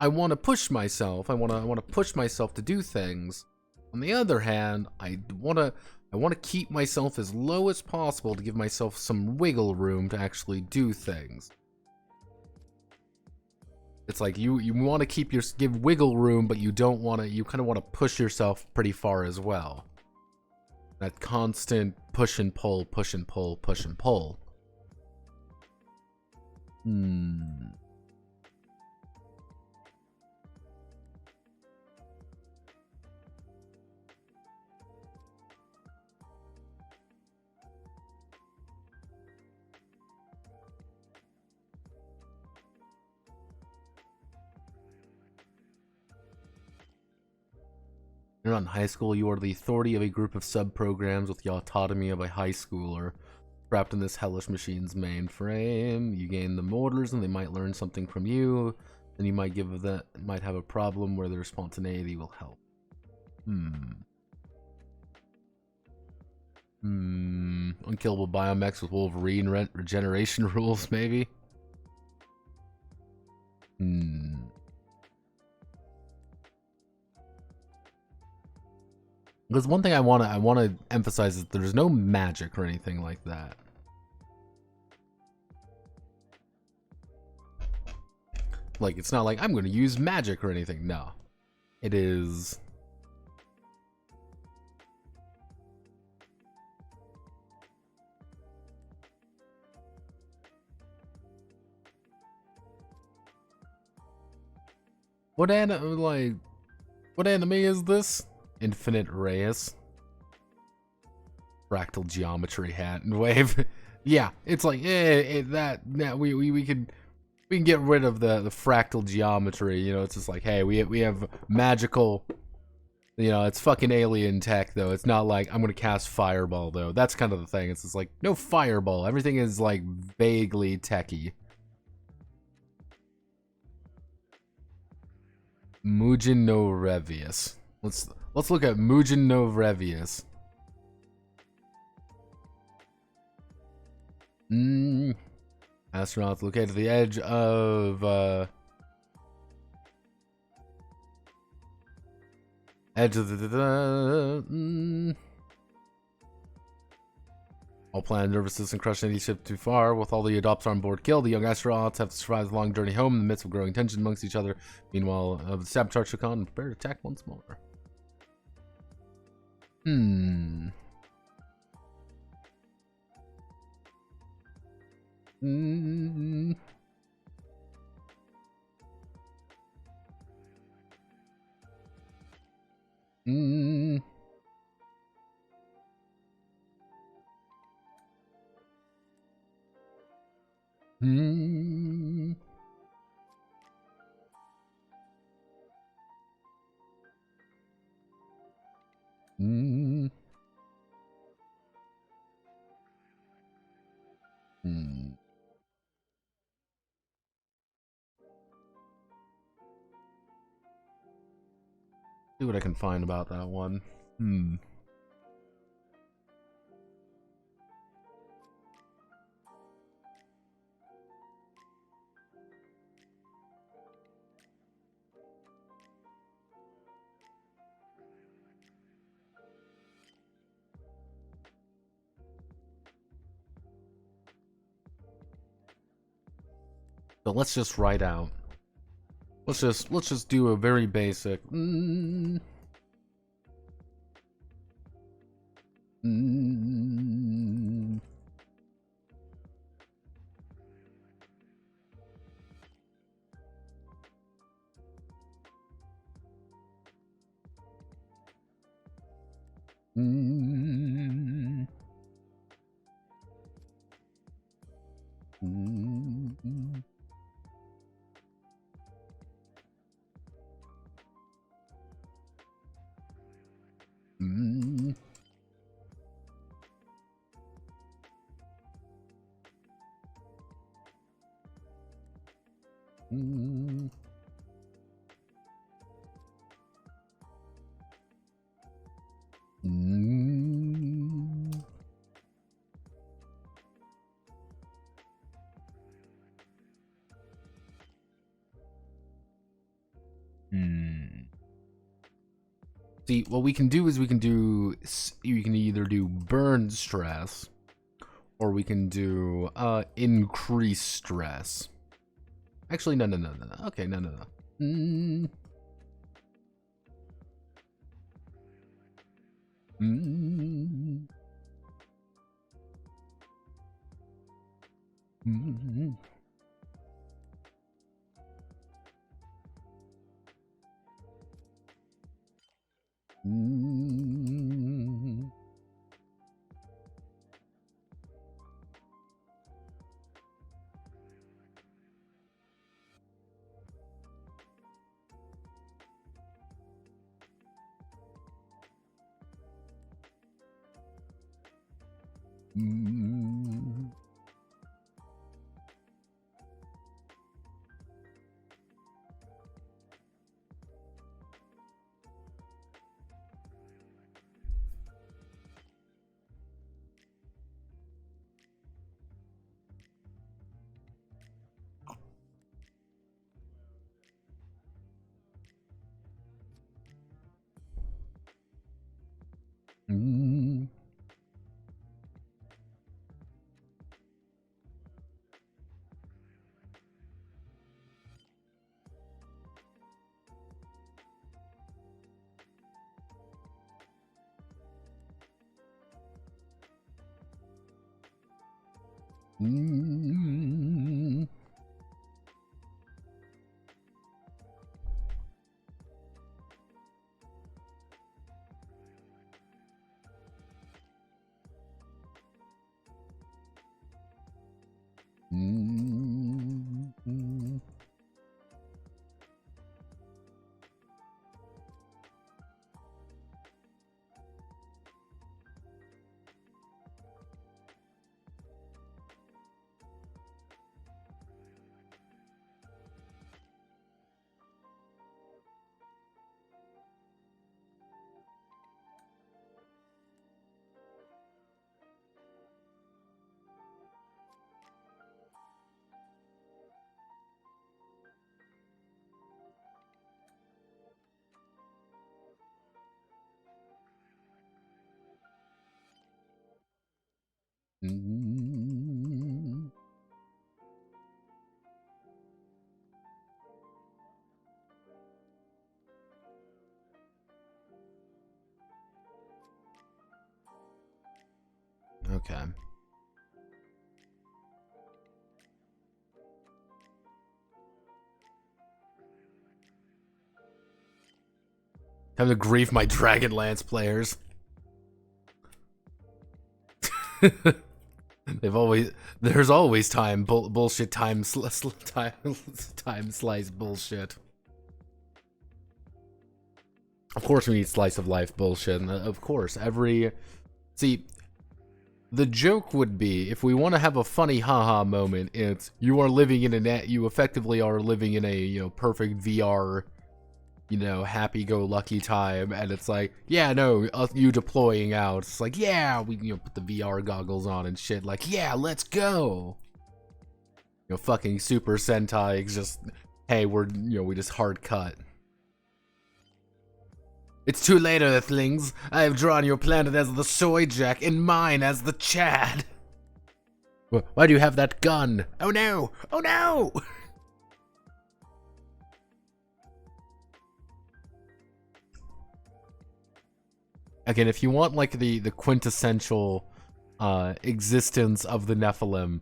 I want to push myself. I want to push myself to do things. On the other hand, I want to keep myself as low as possible to give myself some wiggle room to actually do things. It's like you want to give wiggle room, but you don't want to. You kind of want to push yourself pretty far as well. That constant push and pull, push and pull, push and pull. You're not in high school, you are the authority of a group of sub-programs with the autonomy of a high schooler. Trapped in this hellish machine's mainframe, you gain the orders and they might learn something from you, then you might have a problem where their spontaneity will help. Unkillable biomechs with Wolverine regeneration rules, maybe? Because one thing I want to emphasize is there's no magic or anything like that. Like, it's not like I'm going to use magic or anything. No. It is... What enemy is this? Infinite Reyes. Fractal geometry hat and wave. Yeah, it's like we can get rid of the fractal geometry, it's just like, hey, we have magical, it's fucking alien tech though. It's not like I'm gonna cast fireball though. That's kind of the thing. It's just like, no fireball. Everything is like vaguely techy. Mugen no Revius. Let's look at Mugen no Revius. Astronauts located at the edge of all planned nervous system crushed any ship too far. With all the adopts on board killed, the young astronauts have to survive the long journey home in the midst of growing tension amongst each other. Meanwhile, the sabotage took on and prepare to attack once more. See what I can find about that one. So let's just write out. Let's just do a very basic. See, what we can do is we can either do burn stress, or we can do increase stress. Actually, no. Okay, no. Okay. Time to grief my Dragonlance players. There's always time, bullshit time slice bullshit. Of course we need slice of life bullshit, and of course, see, the joke would be, if we want to have a funny haha moment, it's, you effectively are living in a, perfect VR, happy-go-lucky time, and it's like, yeah, no, you deploying out, it's like, yeah, we, put the VR goggles on and shit, like, yeah, let's go! Fucking Super Sentai, just, hey, we just hard cut. It's too late, Earthlings. I have drawn your planet as the Soy Jack and mine as the Chad. Why do you have that gun? Oh no! Oh no! Again, if you want like the quintessential existence of the Nephilim,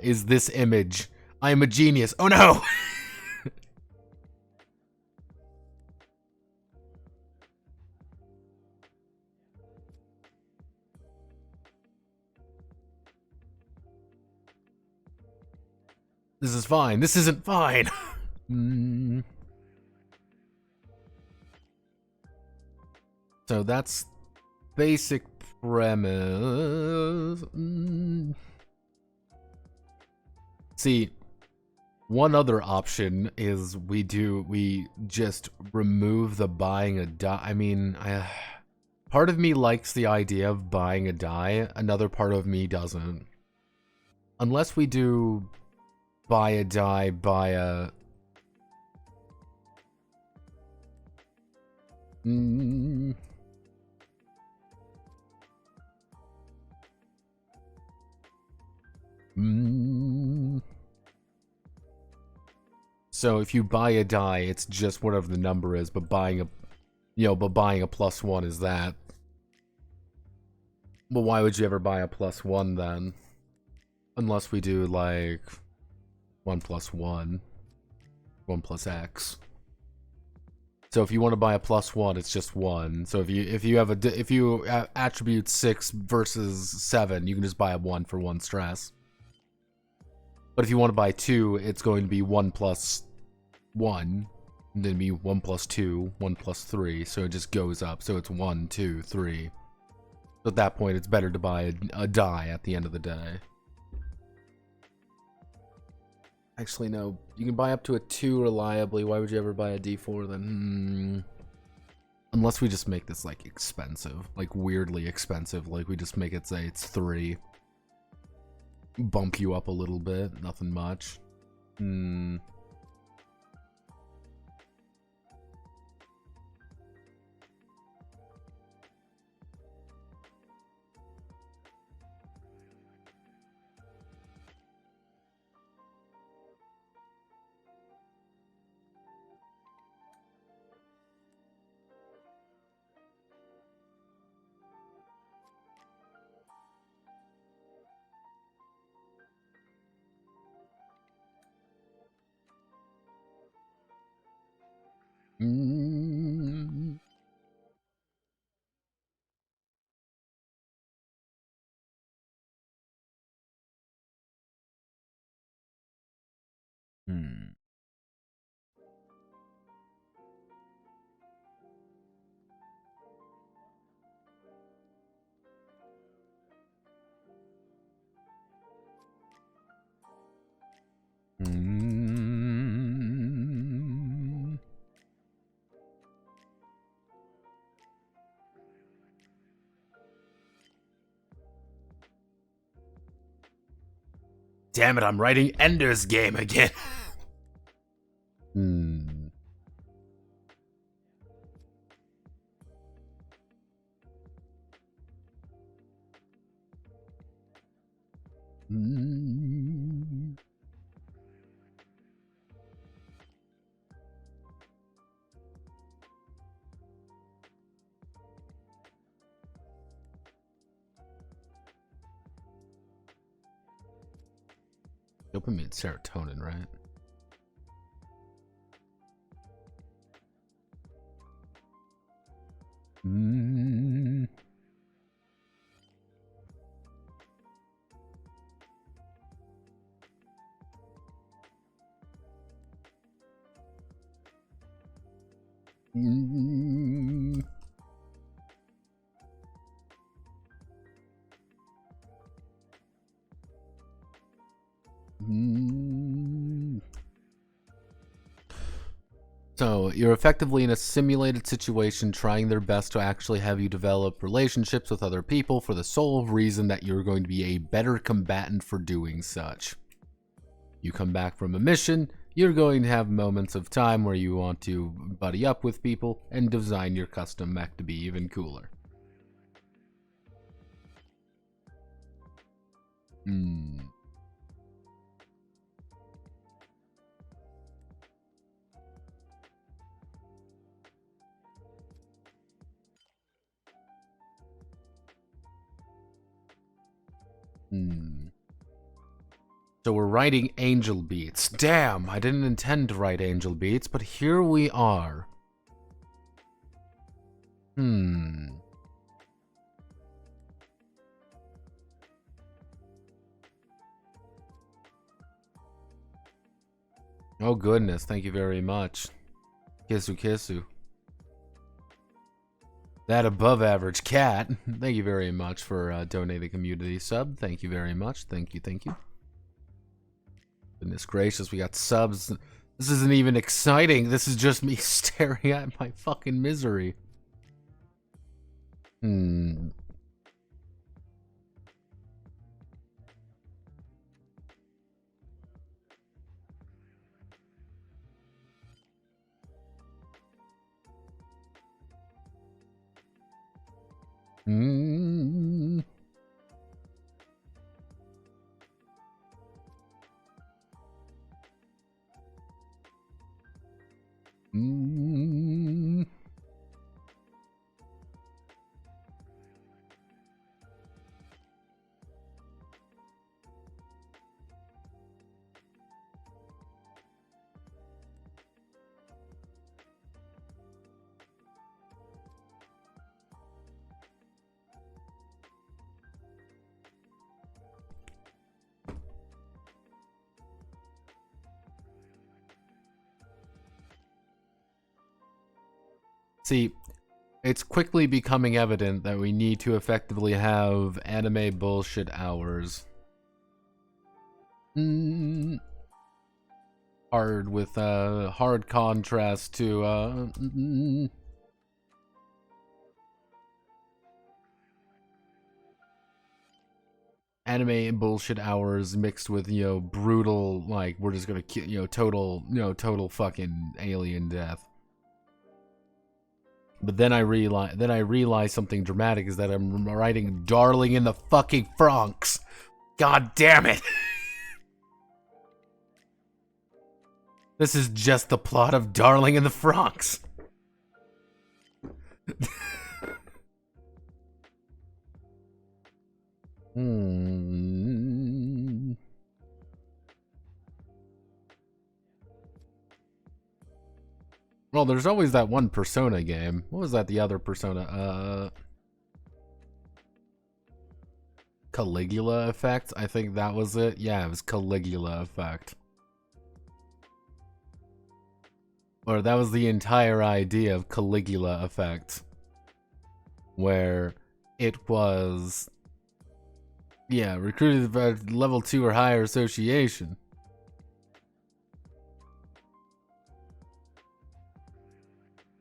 is this image. I am a genius. Oh no! This is fine. This isn't fine. So that's basic premise. See, one other option is we just remove the buying a die. I mean, part of me likes the idea of buying a die. Another part of me doesn't. Unless we do buy a die, buy a... So if you buy a die, it's just whatever the number is, but buying a, but buying a +1 is that. Well, why would you ever buy a +1 then? Unless we do like 1 + 1, 1 + X. So if you want to buy a +1, it's just 1. So if you attribute 6 versus 7, you can just buy a 1 for 1 stress. But if you want to buy 2, it's going to be 1 + 1, and then be 1 + 2, 1 + 3. So it just goes up. So it's 1, 2, 3. So at that point, it's better to buy a die at the end of the day. Actually, no. You can buy up to a 2 reliably. Why would you ever buy a D4 then? Unless we just make this, like, expensive. Like, weirdly expensive. Like, we just make it say it's 3. Bump you up a little bit. Nothing much. Damn it, I'm writing Ender's Game again. Dopamine, serotonin, right? So, you're effectively in a simulated situation trying their best to actually have you develop relationships with other people for the sole reason that you're going to be a better combatant for doing such. You come back from a mission, you're going to have moments of time where you want to buddy up with people and design your custom mech to be even cooler. So we're writing angel beats. Damn, I didn't intend to write angel beats, but here we are. Oh goodness, thank you very much. Kissu kissu. That above average cat. Thank you very much for donating community sub. Thank you very much. Thank you, thank you. Goodness gracious, we got subs. This isn't even exciting. This is just me staring at my fucking misery. Hmm. Mm. Mm. See, it's quickly becoming evident that we need to effectively have anime bullshit hours. Hard with hard contrast to anime bullshit hours mixed with, you know, brutal, like, we're just gonna kill, you know, total fucking alien death. But then I realize something dramatic is that I'm writing Darling in the fucking Bronx. God damn it. This is just the plot of Darling in the Bronx. Well, there's always that one Persona game. What was that, the other Persona? Caligula Effect? I think that was it. Yeah, it was Caligula Effect. Or that was the entire idea of Caligula Effect. Where it was... Yeah, recruited by level 2 or higher association.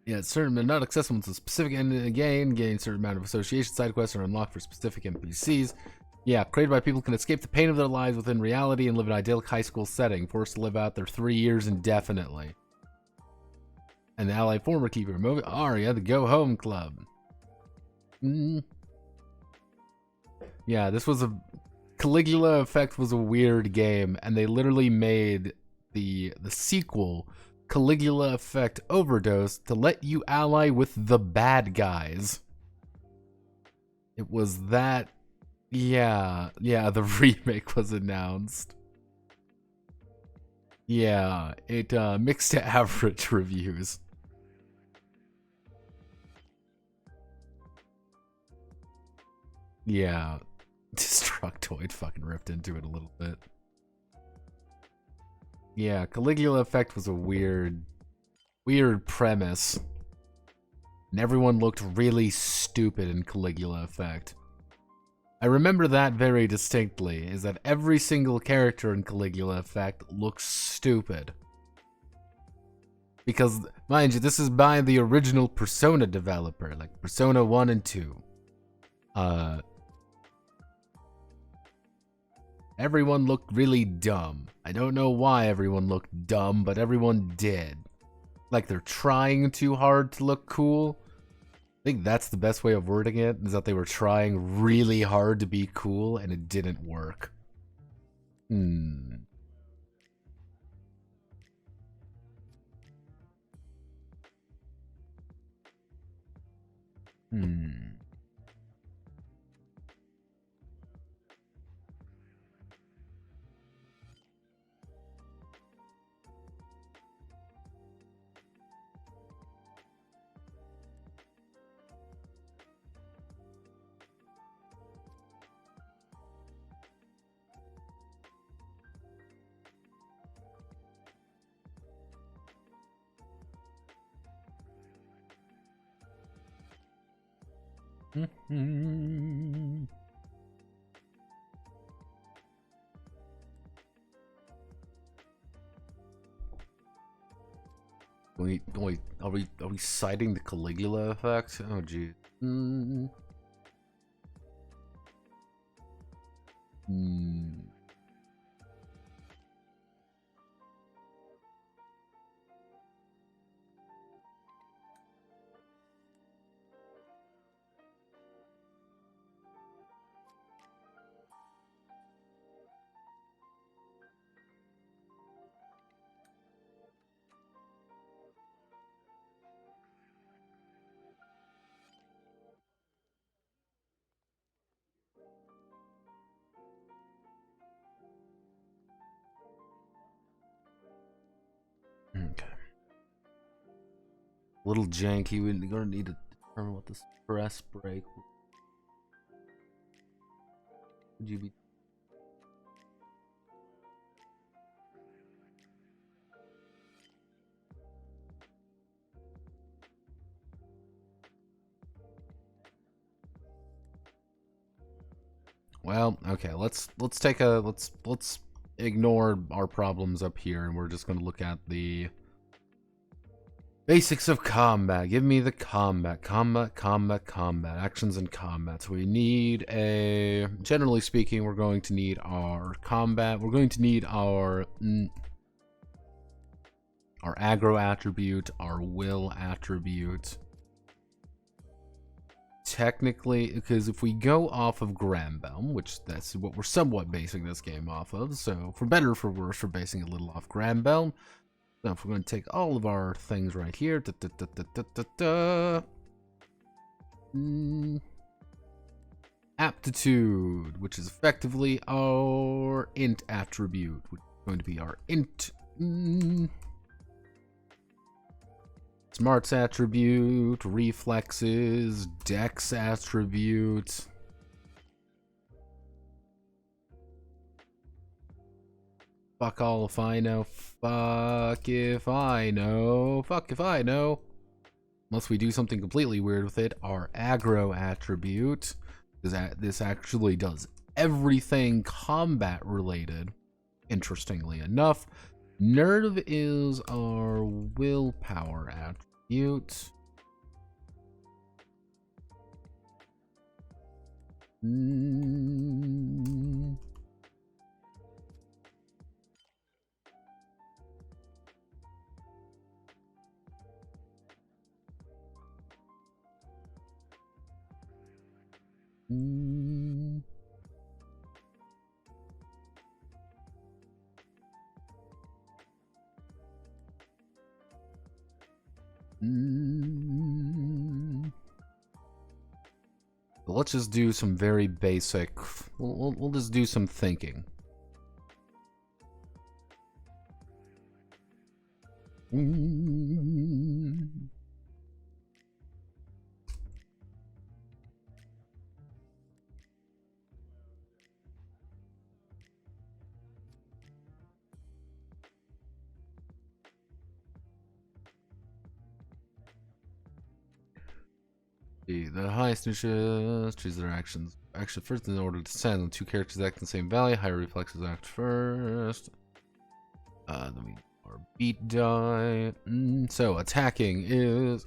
Yeah, it's certain but not accessible to specific end of the game. Gain certain amount of association side quests are unlocked for specific NPCs. Yeah, created by people who can escape the pain of their lives within reality and live in an idyllic high school setting, forced to live out their 3 years indefinitely. And the allied former keeper, Aria, the Go Home Club. Yeah, this was a... Caligula Effect was a weird game, and they literally made the sequel, Caligula Effect Overdose, to let you ally with the bad guys. It was that... Yeah, the remake was announced. Yeah, it mixed to average reviews. Yeah, Destructoid fucking ripped into it a little bit. Yeah, Caligula Effect was a weird premise. And everyone looked really stupid in Caligula Effect. I remember that very distinctly, is that every single character in Caligula Effect looks stupid. Because, mind you, this is by the original Persona developer, like Persona 1 and 2. Everyone looked really dumb. I don't know why everyone looked dumb, but everyone did. Like they're trying too hard to look cool. I think that's the best way of wording it, is that they were trying really hard to be cool and it didn't work. Hmm. Wait, are we citing the Caligula effect? Oh, geez. Okay. A little janky. We're gonna need to determine what this press break would you be. Well, okay. Let's take a let's ignore our problems up here, and we're just gonna look at the basics of combat. Give me the combat. Actions in combat. So we need a... Generally speaking, we're going to need our combat. We're going to need our aggro attribute, our will attribute. Technically, because if we go off of Grambelm, which that's what we're somewhat basing this game off of, so for better or for worse, we're basing a little off Grambelm. Now, if we're going to take all of our things right here, aptitude, which is effectively our int attribute, which is going to be our int. Smarts attribute, reflexes, dex attribute. Fuck all if I know. Fuck if I know. Fuck if I know. Unless we do something completely weird with it. Our aggro attribute. Because this actually does everything combat related. Interestingly enough. Nerve is our willpower attribute. But let's just do some very basic. We'll just do some thinking. The highest initiatives choose their actions. Action first in order to send when two characters act in the same value. Higher reflexes act first. Then we our beat die. So attacking is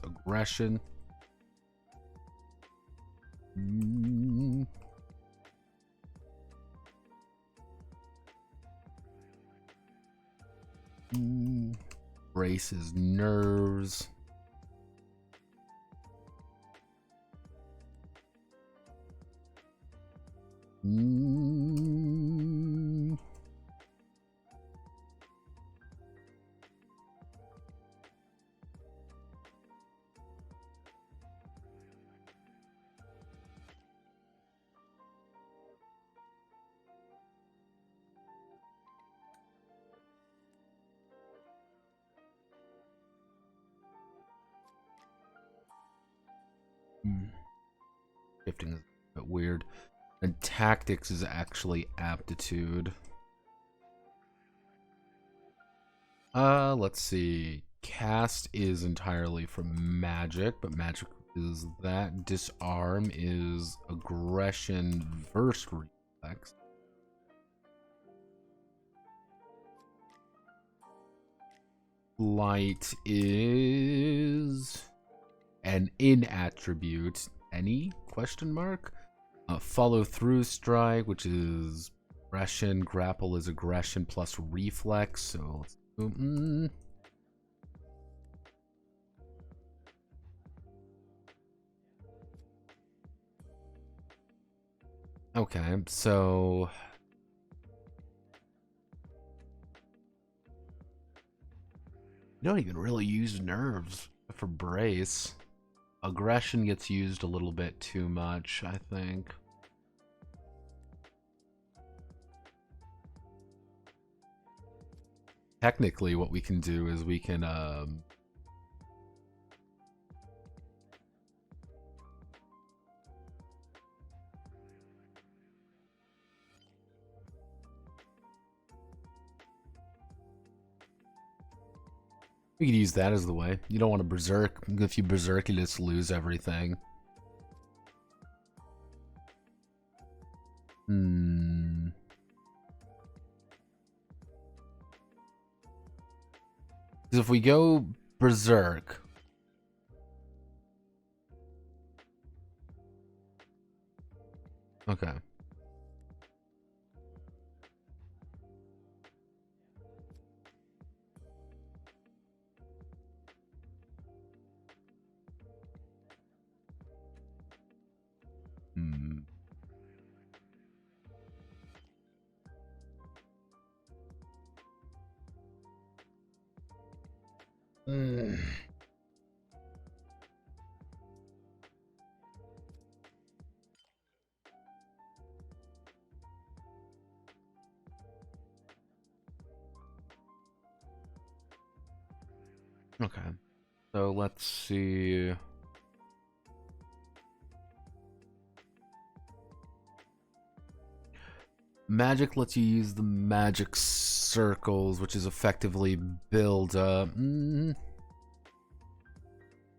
aggression. Brace is nerves. Shifting is a bit weird. And tactics is actually aptitude. Let's see. Cast is entirely from magic, but magic is that disarm is aggression versus reflex. Light is an in attribute. Any question mark? Follow through strike, which is aggression. Grapple is aggression plus reflex. So let's do, okay, so you don't even really use nerves for brace. Aggression gets used a little bit too much, I think. Technically, what we can do is we can we could use that as the way. You don't want to berserk. If you berserk, you just lose everything. Because if we go berserk, okay. Okay, so let's see. Magic lets you use the magic circles, which is effectively build up.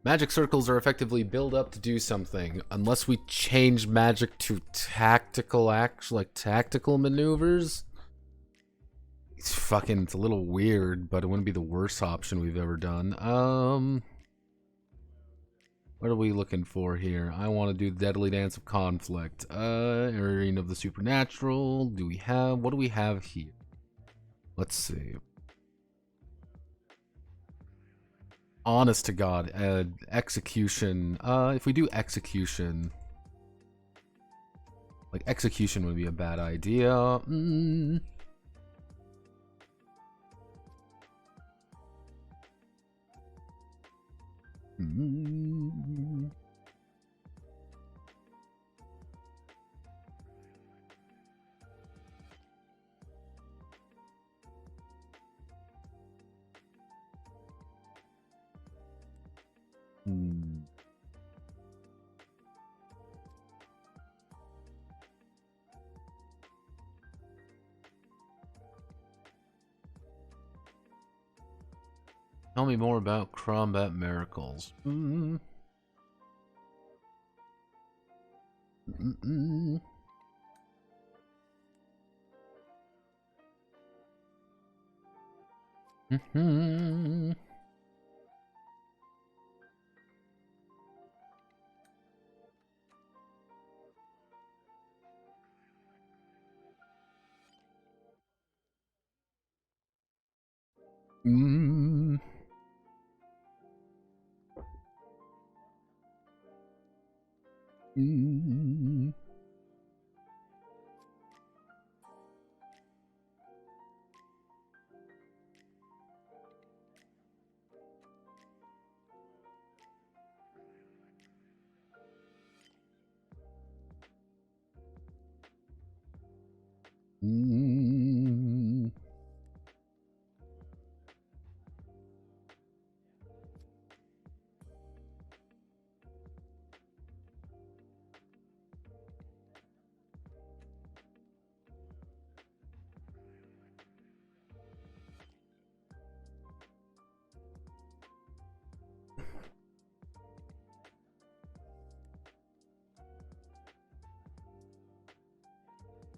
Magic circles are effectively build up to do something, unless we change magic to tactical like tactical maneuvers. It's a little weird, but it wouldn't be the worst option we've ever done. What are we looking for here? I want to do Deadly Dance of Conflict. Arena of the Supernatural. What do we have here? Let's see. Honest to God, execution. If we do execution, like execution would be a bad idea. Tell me more about combat miracles.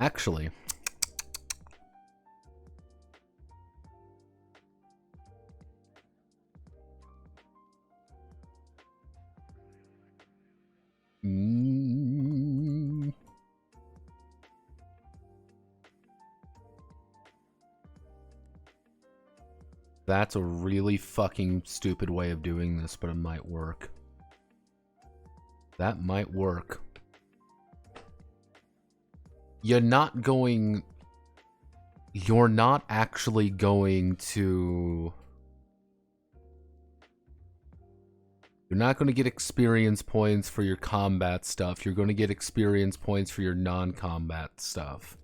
Actually, that's a really fucking stupid way of doing this, but it might work. That might work. You're not actually going to... You're not going to get experience points for your combat stuff. You're going to get experience points for your non-combat stuff.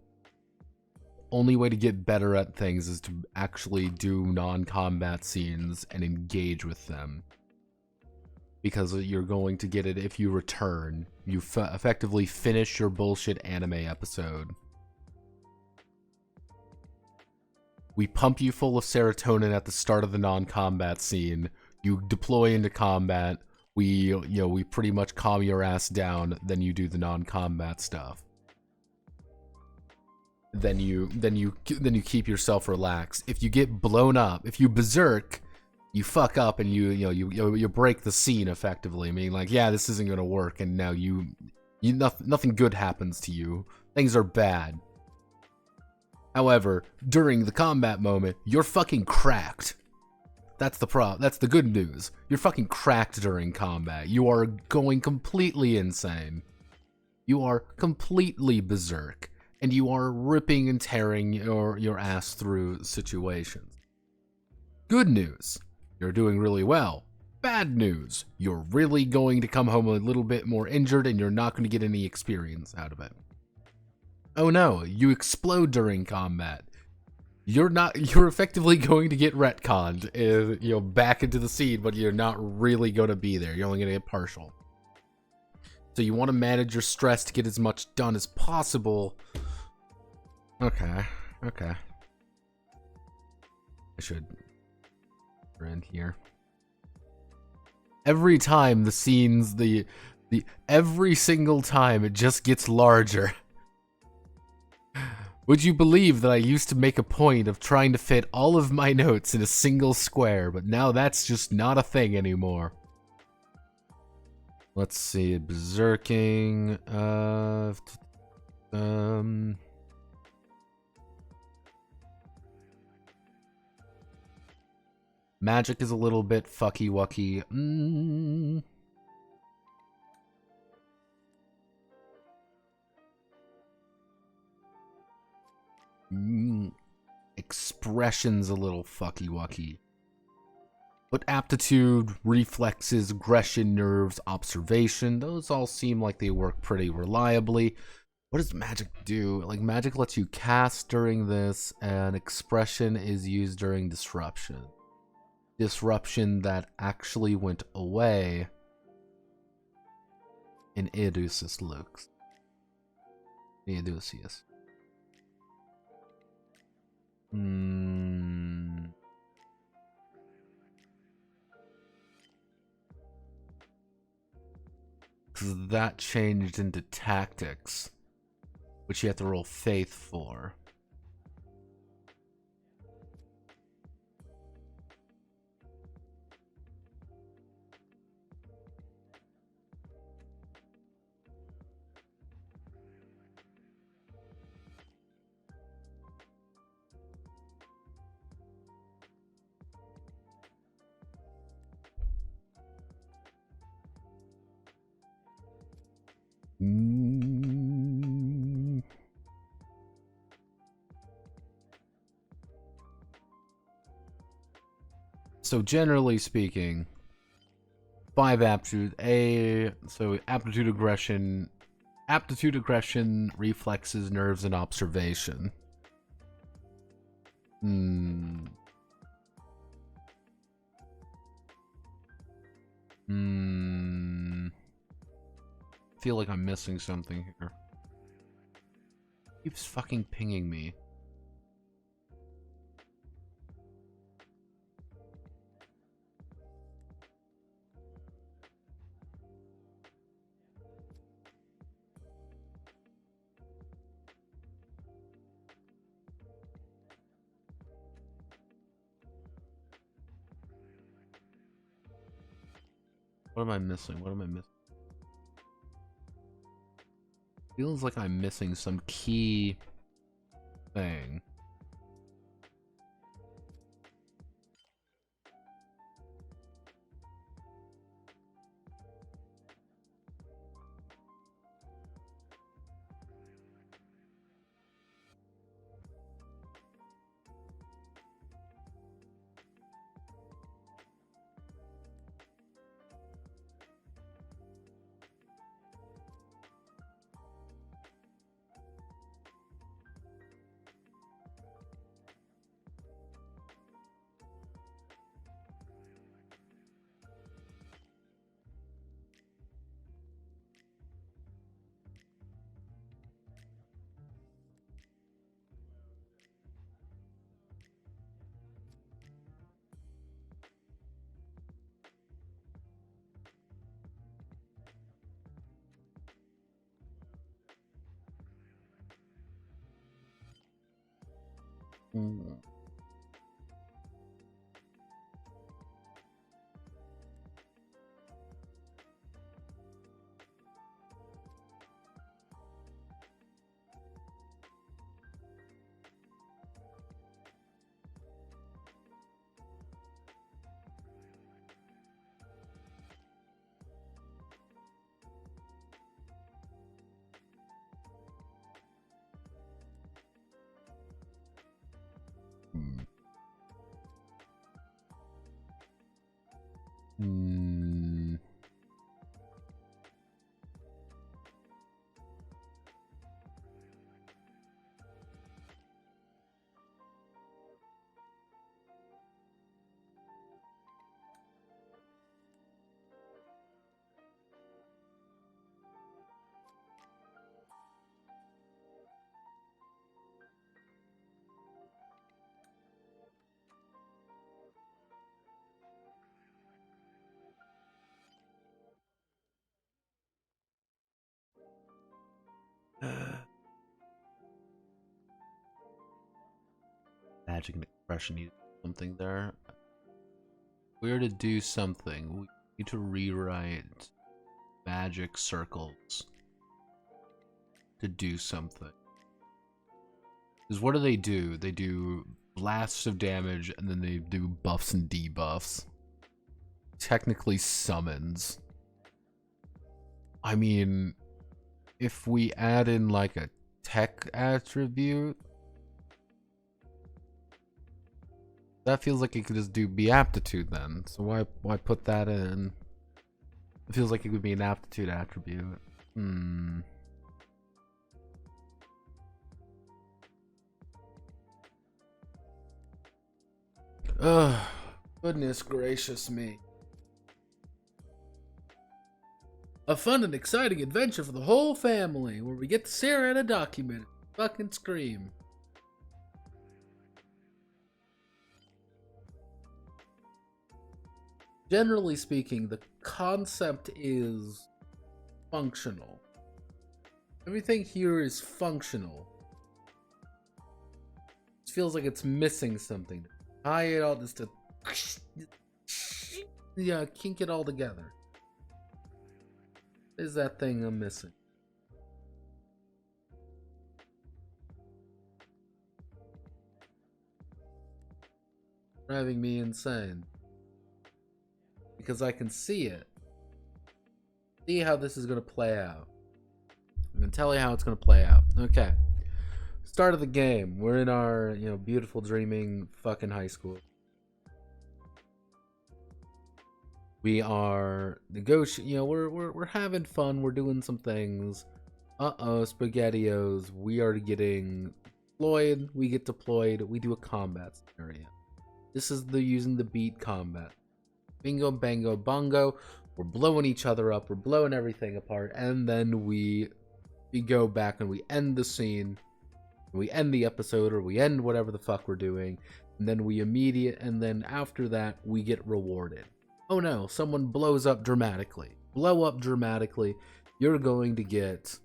Only way to get better at things is to actually do non-combat scenes and engage with them. Because you're going to get it if you return. You effectively finish your bullshit anime episode. We pump you full of serotonin at the start of the non-combat scene. You deploy into combat. We pretty much calm your ass down. Then you do the non-combat stuff. Then you keep yourself relaxed. If you get blown up, if you berserk, you fuck up and you break the scene effectively. I mean, like, yeah, this isn't gonna work, and now nothing good happens to you. Things are bad. However, during the combat moment, you're fucking cracked. That's the problem. That's the good news. You're fucking cracked during combat. You are going completely insane. You are completely berserk. And you are ripping and tearing your ass through situations. Good news. You're doing really well. Bad news. You're really going to come home a little bit more injured and you're not going to get any experience out of it. Oh no, you explode during combat. You're effectively going to get retconned, back into the scene, but you're not really going to be there. You're only going to get partial. So you want to manage your stress to get as much done as possible. Okay. I should end here. Every time the scenes, every single time it just gets larger. Would you believe that I used to make a point of trying to fit all of my notes in a single square, but now that's just not a thing anymore. Let's see, berserking, magic is a little bit fucky-wucky. Expression's a little fucky-wucky. But aptitude, reflexes, aggression, nerves, observation, those all seem like they work pretty reliably. What does magic do? Like, magic lets you cast during this, and expression is used during disruption. Disruption that actually went away in Edusius Lux. Edusius. Because that changed into tactics, which you have to roll faith for. So generally speaking, 5 aptitude, so aptitude, aggression, reflexes, nerves, and observation. I feel like I'm missing something here. Keeps fucking pinging me. What am I missing? What am I missing? Feels like I'm missing some key thing. Mm. Hmm. Magic and expression needs something there. If we're to do something, we need to rewrite magic circles to do something. Because what do? They do blasts of damage and then they do buffs and debuffs. Technically summons. I mean, if we add in like a tech attribute, that feels like it could just be aptitude then. So why put that in? It feels like it would be an aptitude attribute. Ugh, goodness gracious me. A fun and exciting adventure for the whole family, where we get to stare at a document and fucking scream. Generally speaking, the concept is functional. Everything here is functional. It feels like it's missing something. Tie it all just to... yeah, kink it all together. Is that thing I'm missing? Driving me insane. Because I can see it. See how this is going to play out. I'm going to tell you how it's going to play out. Okay. Start of the game. We're in our, beautiful dreaming fucking high school. We are negotiating, we're having fun. We're doing some things. SpaghettiOs. We are getting deployed. We get deployed. We do a combat scenario. This is using the beat combat. Bingo, bango, bongo. We're blowing each other up. We're blowing everything apart. And then we go back and we end the scene. We end the episode, or we end whatever the fuck we're doing. And then after that, we get rewarded. Oh no, someone blows up dramatically. Blow up dramatically. You're going to get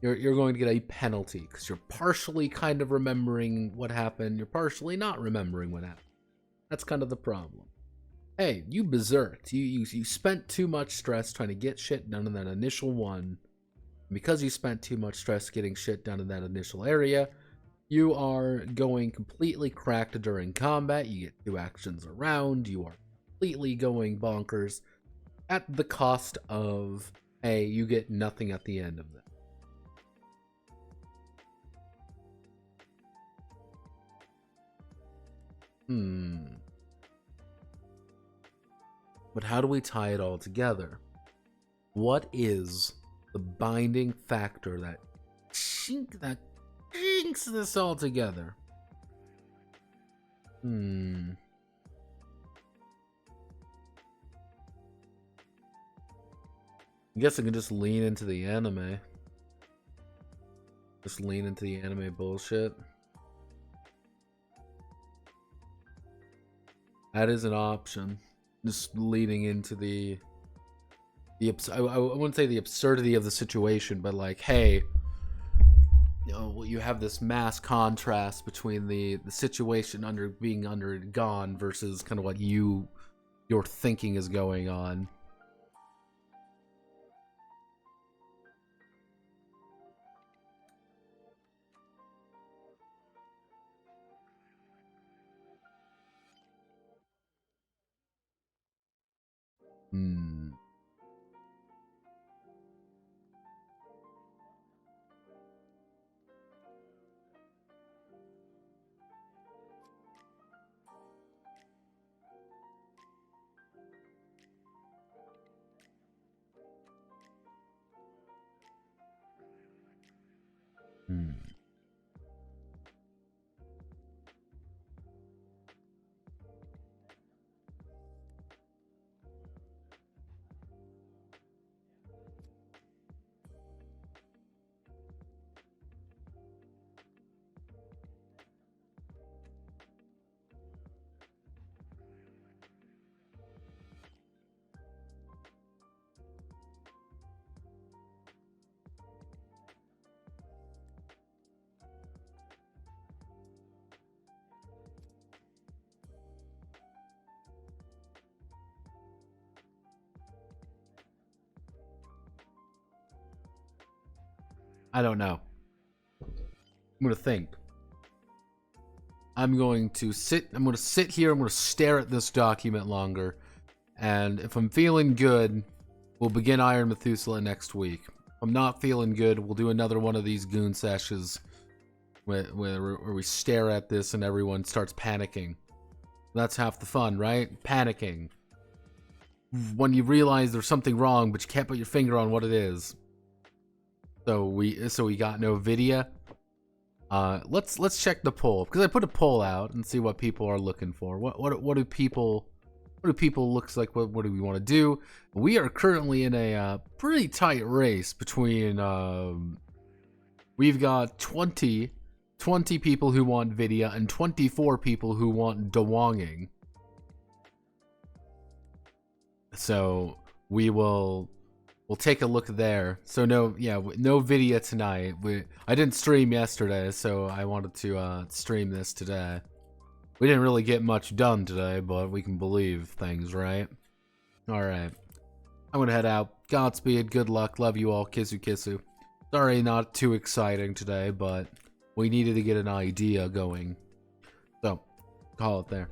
a penalty because you're partially kind of remembering what happened. You're partially not remembering what happened. That's kind of the problem. hey, you berserked. You spent too much stress trying to get shit done in that initial one. Because you spent too much stress getting shit done in that initial area, you are going completely cracked during combat. You get 2 actions around. You are completely going bonkers at the cost of, hey, you get nothing at the end of that. But how do we tie it all together? What is the binding factor that jinx this all together? I guess I can just lean into the anime. Just lean into the anime bullshit. That is an option. Just leading into the I wouldn't say the absurdity of the situation, but like, hey, you know, you have this mass contrast between the situation being undergone versus kind of what your thinking is going on. I don't know. I'm gonna think. I'm going to sit here, I'm gonna stare at this document longer, and if I'm feeling good, we'll begin Iron Methuselah next week. If I'm not feeling good, we'll do another one of these goon sessions where we stare at this and everyone starts panicking. That's half the fun, right? Panicking. When you realize there's something wrong, but you can't put your finger on what it is. So we got no video. Let's check the poll, because I put a poll out and see what people are looking for. What do people looks like? What do we want to do? We are currently in a pretty tight race between we've got 20 people who want video and 24 people who want dewonging. So we'll take a look there. So no video tonight. I didn't stream yesterday, so I wanted to stream this today. We didn't really get much done today, but we can believe things, right? Alright. I'm gonna head out. Godspeed, good luck, love you all, kissu kissu. Sorry, not too exciting today, but we needed to get an idea going. So, call it there.